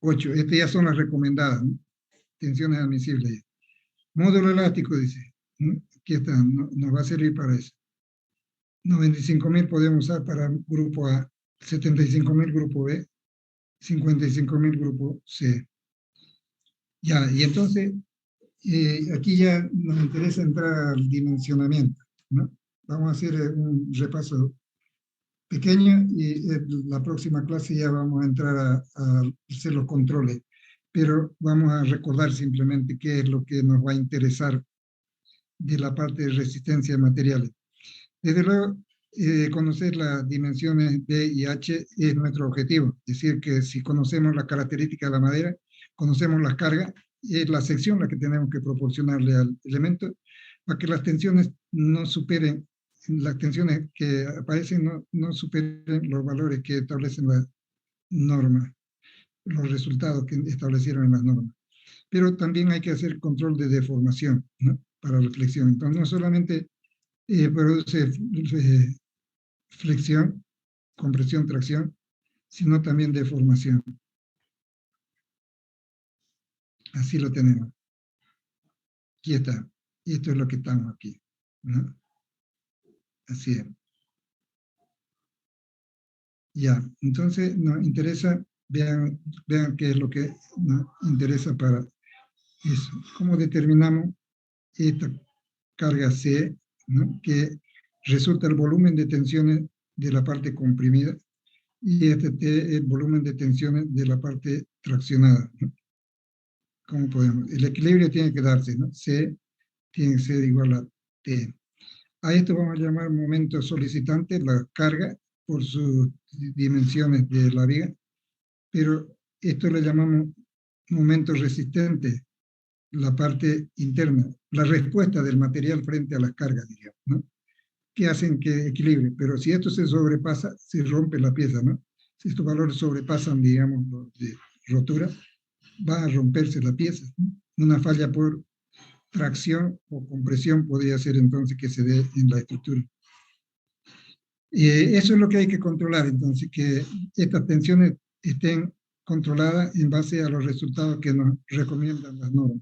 8. Estas ya son las recomendadas, ¿no? Tensiones admisibles. Módulo elástico, dice, ¿no? Aquí está, nos va a servir para eso. 95.000 podemos usar para grupo A, 75.000 grupo B, 55.000 grupo C. Ya, y entonces, aquí ya nos interesa entrar al dimensionamiento, ¿no? Vamos a hacer un repaso pequeño y en la próxima clase ya vamos a entrar a hacer los controles, pero vamos a recordar simplemente qué es lo que nos va a interesar de la parte de resistencia de materiales. Desde luego, conocer las dimensiones B y H es nuestro objetivo, es decir, que si conocemos las características de la madera, conocemos las cargas, y es la sección la que tenemos que proporcionarle al elemento para que las tensiones no superen, las tensiones que aparecen no superen los valores que establecen las normas, los resultados que establecieron en las normas. Pero también hay que hacer control de deformación, ¿no? Para la flexión. Entonces no solamente produce flexión, compresión, tracción, sino también deformación. Así lo tenemos. Aquí está. Y esto es lo que estamos aquí, ¿no? Así es. Ya, entonces nos interesa, vean qué es lo que nos interesa para eso. ¿Cómo determinamos esta carga C, ¿no? Que resulta el volumen de tensiones de la parte comprimida, y este T el volumen de tensiones de la parte traccionada, ¿no? ¿Cómo podemos? El equilibrio tiene que darse, ¿no? C tiene que ser igual a T. A esto vamos a llamar momento solicitante, la carga, por sus dimensiones de la viga, pero esto le llamamos momento resistente, la parte interna, la respuesta del material frente a las cargas, digamos, ¿no? Que hacen que equilibre, pero si esto se sobrepasa, se rompe la pieza, ¿no? Si estos valores sobrepasan, digamos, los de rotura, va a romperse la pieza, ¿no? Una falla por tracción o compresión podría ser entonces que se dé en la estructura. Eso es lo que hay que controlar, entonces, que estas tensiones estén controladas en base a los resultados que nos recomiendan las normas.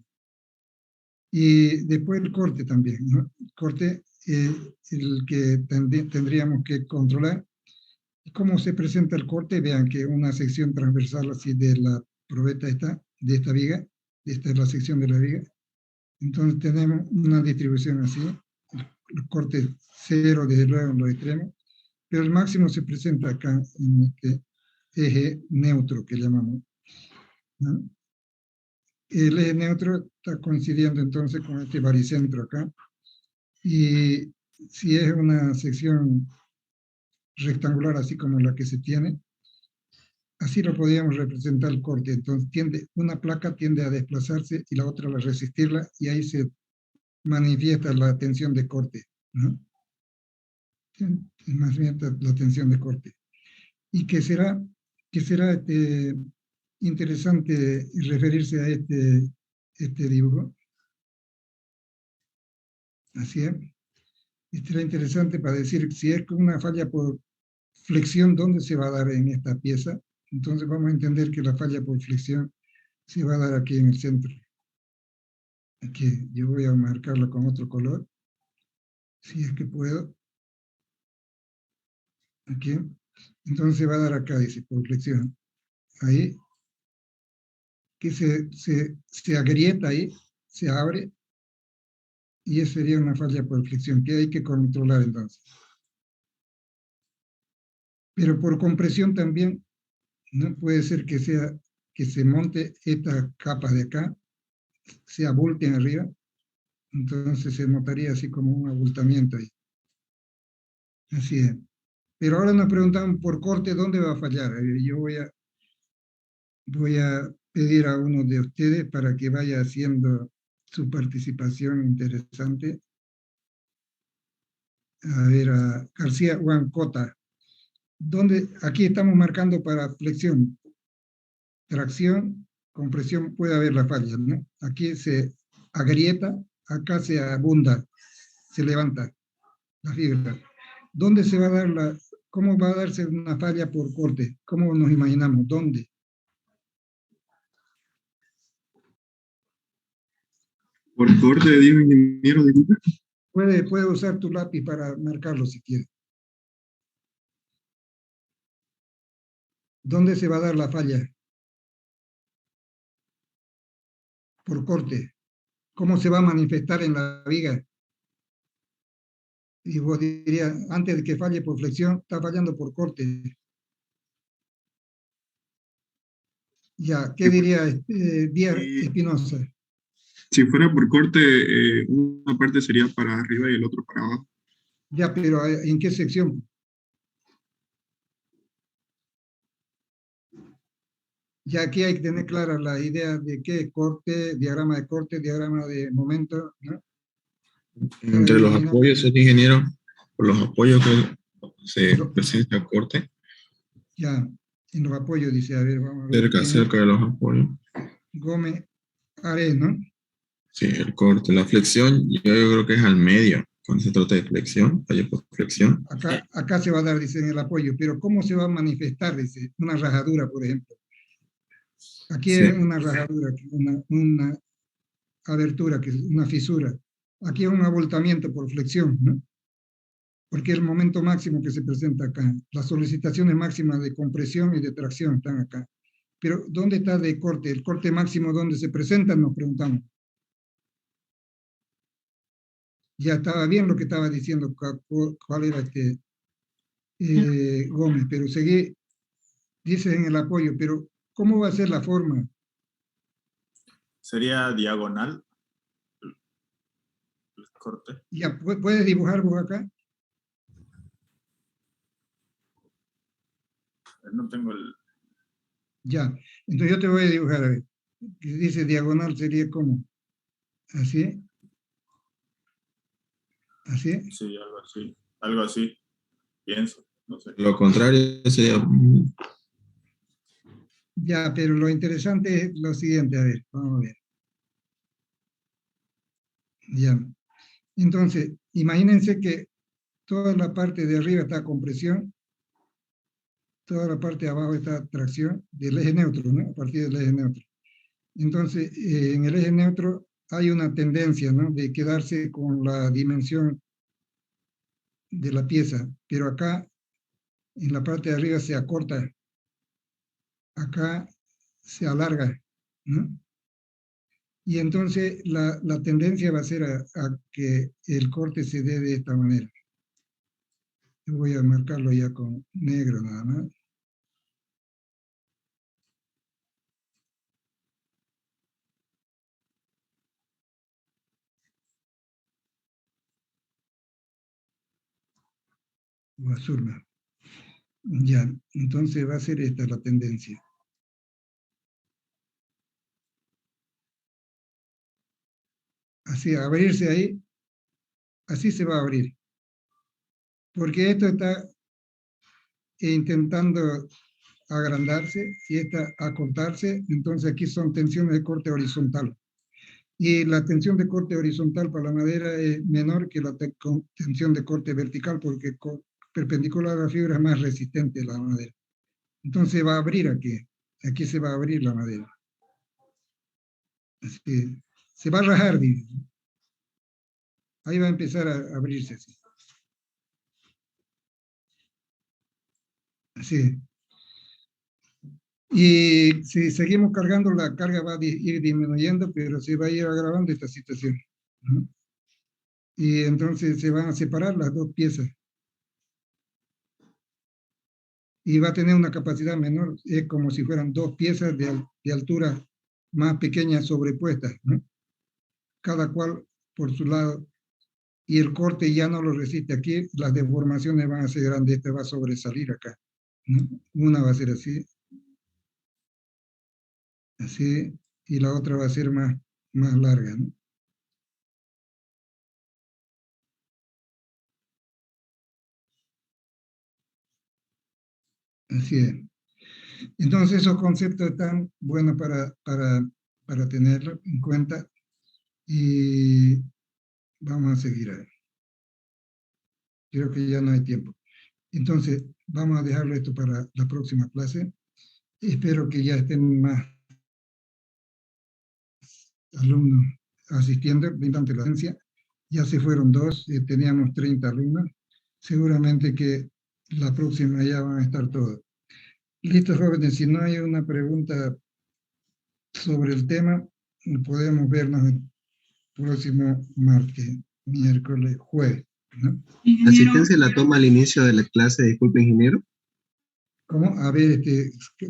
Y después el corte también, ¿no? El corte, el que tendríamos que controlar. ¿Cómo se presenta el corte? Vean que una sección transversal así de la probeta de esta viga, esta es la sección de la viga. Entonces tenemos una distribución así, el corte cero desde luego en los extremos, pero el máximo se presenta acá en este eje neutro que llamamos, ¿no? El eje neutro está coincidiendo entonces con este baricentro acá, y si es una sección rectangular así como la que se tiene, así lo podríamos representar el corte. Entonces una placa tiende a desplazarse y la otra a resistirla, y ahí se manifiesta la tensión de corte, ¿no? Manifiesta la tensión de corte. Y que será interesante referirse a este dibujo. Así es. Será interesante para decir si es una falla por flexión, ¿dónde se va a dar en esta pieza? Entonces vamos a entender que la falla por flexión se va a dar aquí en el centro. Aquí yo voy a marcarlo con otro color, si es que puedo. Aquí. Entonces se va a dar acá, dice, por flexión. Ahí. Que se agrieta ahí, se abre, y eso sería una falla por flexión, que hay que controlar entonces. Pero por compresión también, no puede ser que se monte esta capa de acá, se abulten arriba, entonces se notaría así como un abultamiento ahí. Así es. Pero ahora nos preguntan por corte, ¿dónde va a fallar? Yo voy a pedir a uno de ustedes para que vaya haciendo su participación interesante. A ver, a García Huancota. Aquí estamos marcando para flexión, tracción, compresión, puede haber la falla, ¿no? Aquí se agrieta, acá se abunda, se levanta la fibra. ¿Dónde se va a dar cómo va a darse una falla por corte? ¿Cómo nos imaginamos? ¿Dónde? Por corte, dijo ingeniero, disculpe. Puede usar tu lápiz para marcarlo si quiere. ¿Dónde se va a dar la falla? Por corte. ¿Cómo se va a manifestar en la viga? Y vos dirías, antes de que falle por flexión, está fallando por corte. Ya, ¿qué diría Díaz Espinosa? Si fuera por corte, una parte sería para arriba y el otro para abajo. Ya, pero ¿en qué sección? Ya aquí hay que tener clara la idea de qué corte, diagrama de momento, ¿no? Entre los apoyos, el ingeniero, por los apoyos que se presenta el corte. Ya, en los apoyos dice, a ver, vamos a ver. Cerca de los apoyos. Gómez Ares, ¿no? Sí, el corte. La flexión, yo creo que es al medio, cuando se trata de flexión, falla por flexión. Acá se va a dar, dice, en el apoyo, pero ¿cómo se va a manifestar? Dice, una rajadura, por ejemplo. Aquí sí. Es una rajadura, una abertura, que es una fisura. Aquí es un abultamiento por flexión, ¿no? Porque es el momento máximo que se presenta acá. Las solicitaciones máximas de compresión y de tracción están acá. Pero, ¿dónde está de corte? ¿El corte máximo dónde se presenta? Nos preguntamos. Ya estaba bien lo que estaba diciendo, cuál era Gómez, pero seguí, dice en el apoyo, pero ¿cómo va a ser la forma? sería diagonal el corte. Ya, ¿puedes dibujar vos acá? No tengo el... Ya, entonces yo te voy a dibujar, a ver. Dice diagonal sería como, ¿así? ¿Así? Sí, algo así, pienso, no sé. Lo contrario sería... Ya, pero lo interesante es lo siguiente, a ver, vamos a ver. Ya, entonces, imagínense que toda la parte de arriba está compresión, toda la parte de abajo está tracción del eje neutro, ¿no? A partir del eje neutro. Entonces, en el eje neutro hay una tendencia, ¿no? De quedarse con la dimensión de la pieza, pero acá, en la parte de arriba se acorta, acá se alarga, ¿no? Y entonces la tendencia va a ser a que el corte se dé de esta manera. Yo voy a marcarlo ya con negro nada más. O azul, ¿no? Ya, entonces va a ser esta la tendencia. Así, abrirse ahí, así se va a abrir. Porque esto está intentando agrandarse y esta acortarse, entonces aquí son tensiones de corte horizontal. Y la tensión de corte horizontal para la madera es menor que la tensión de corte vertical, porque perpendicular a la fibra es más resistente la madera. Entonces va a abrir aquí se va a abrir la madera. Así, se va a rajar, dice. Ahí va a empezar a abrirse así. Así. Y si seguimos cargando, la carga va a ir disminuyendo, pero se va a ir agravando esta situación, ¿no? Y entonces se van a separar las dos piezas. Y va a tener una capacidad menor, es como si fueran dos piezas de altura más pequeñas sobrepuestas, ¿no? Cada cual por su lado. Y el corte ya no lo resiste. Aquí las deformaciones van a ser grandes, esta va a sobresalir acá, ¿no? Una va a ser así, así, y la otra va a ser más larga, ¿no? Así es. Entonces esos conceptos están buenos para tenerlo en cuenta y vamos a seguir ahí. Creo que ya no hay tiempo. Entonces vamos a dejarlo esto para la próxima clase. Espero que ya estén más alumnos asistiendo, brindando la agencia. Ya se fueron 2, teníamos 30 alumnos. Seguramente que la próxima ya van a estar todos. Listo, jóvenes, si no hay una pregunta sobre el tema, podemos vernos el próximo martes, miércoles, jueves, ¿no? ¿La asistencia la toma al inicio de la clase? Disculpe, ingeniero. ¿Cómo? A ver,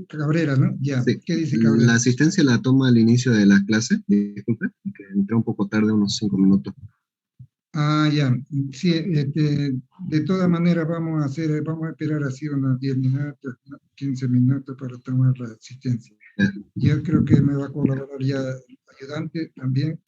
Cabrera, ¿no? Ya, Sí. ¿qué dice Cabrera? ¿La asistencia la toma al inicio de la clase? Disculpe, que entré un poco tarde, unos 5 minutos. Ah, ya. Sí, de todas maneras vamos a esperar así unos 10 minutos, 15 minutos para tomar la asistencia. Yo creo que me va a colaborar ya el ayudante también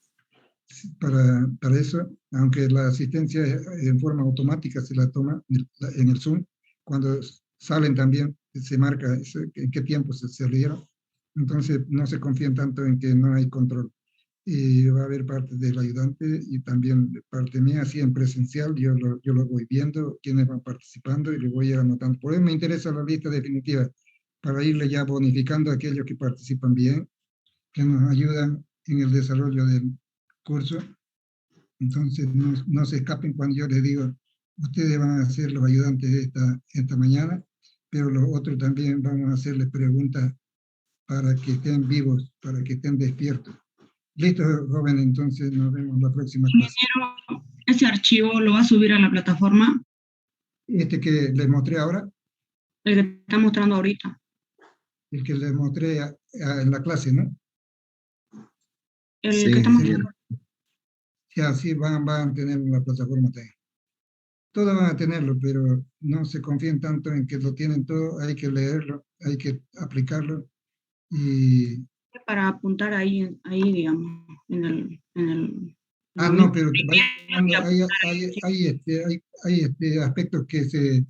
para eso, aunque la asistencia en forma automática se la toma en el Zoom. Cuando salen también se marca en qué tiempo se salieron. Entonces no se confíen tanto en que no hay control. Y va a haber parte del ayudante y también de parte mía, así en presencial, yo lo voy viendo, quiénes van participando y le voy a ir anotando. Por eso me interesa la lista definitiva, para irle ya bonificando a aquellos que participan bien, que nos ayudan en el desarrollo del curso. Entonces no se escapen cuando yo les digo, ustedes van a ser los ayudantes esta mañana, pero los otros también vamos a hacerles preguntas para que estén vivos, para que estén despiertos. Listo, joven, entonces nos vemos la próxima clase. Ingeniero, ¿ese archivo lo va a subir a la plataforma? Este que les mostré ahora. El que está mostrando ahorita. El que les mostré en la clase, ¿no? El Sí, que estamos... ingeniero. Ya, sí, van a tener la plataforma también. Todos van a tenerlo, pero no se confíen tanto en que lo tienen todo, hay que leerlo, hay que aplicarlo y... Para apuntar ahí, digamos, en el Ah, no, pero hay aspectos que se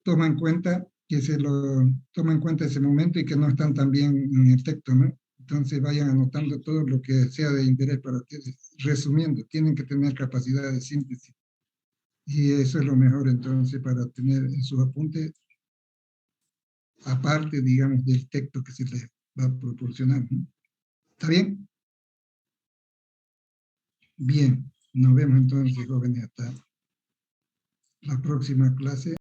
toman en cuenta, que se lo toman en cuenta en ese momento y que no están tan bien en el texto, ¿no? Entonces vayan anotando todo lo que sea de interés para ustedes. Resumiendo, tienen que tener capacidad de síntesis. Y eso es lo mejor entonces para tener en sus apuntes, aparte, digamos, del texto que se les va a proporcionar, ¿no? ¿Está bien? Bien, nos vemos entonces, jóvenes, hasta la próxima clase.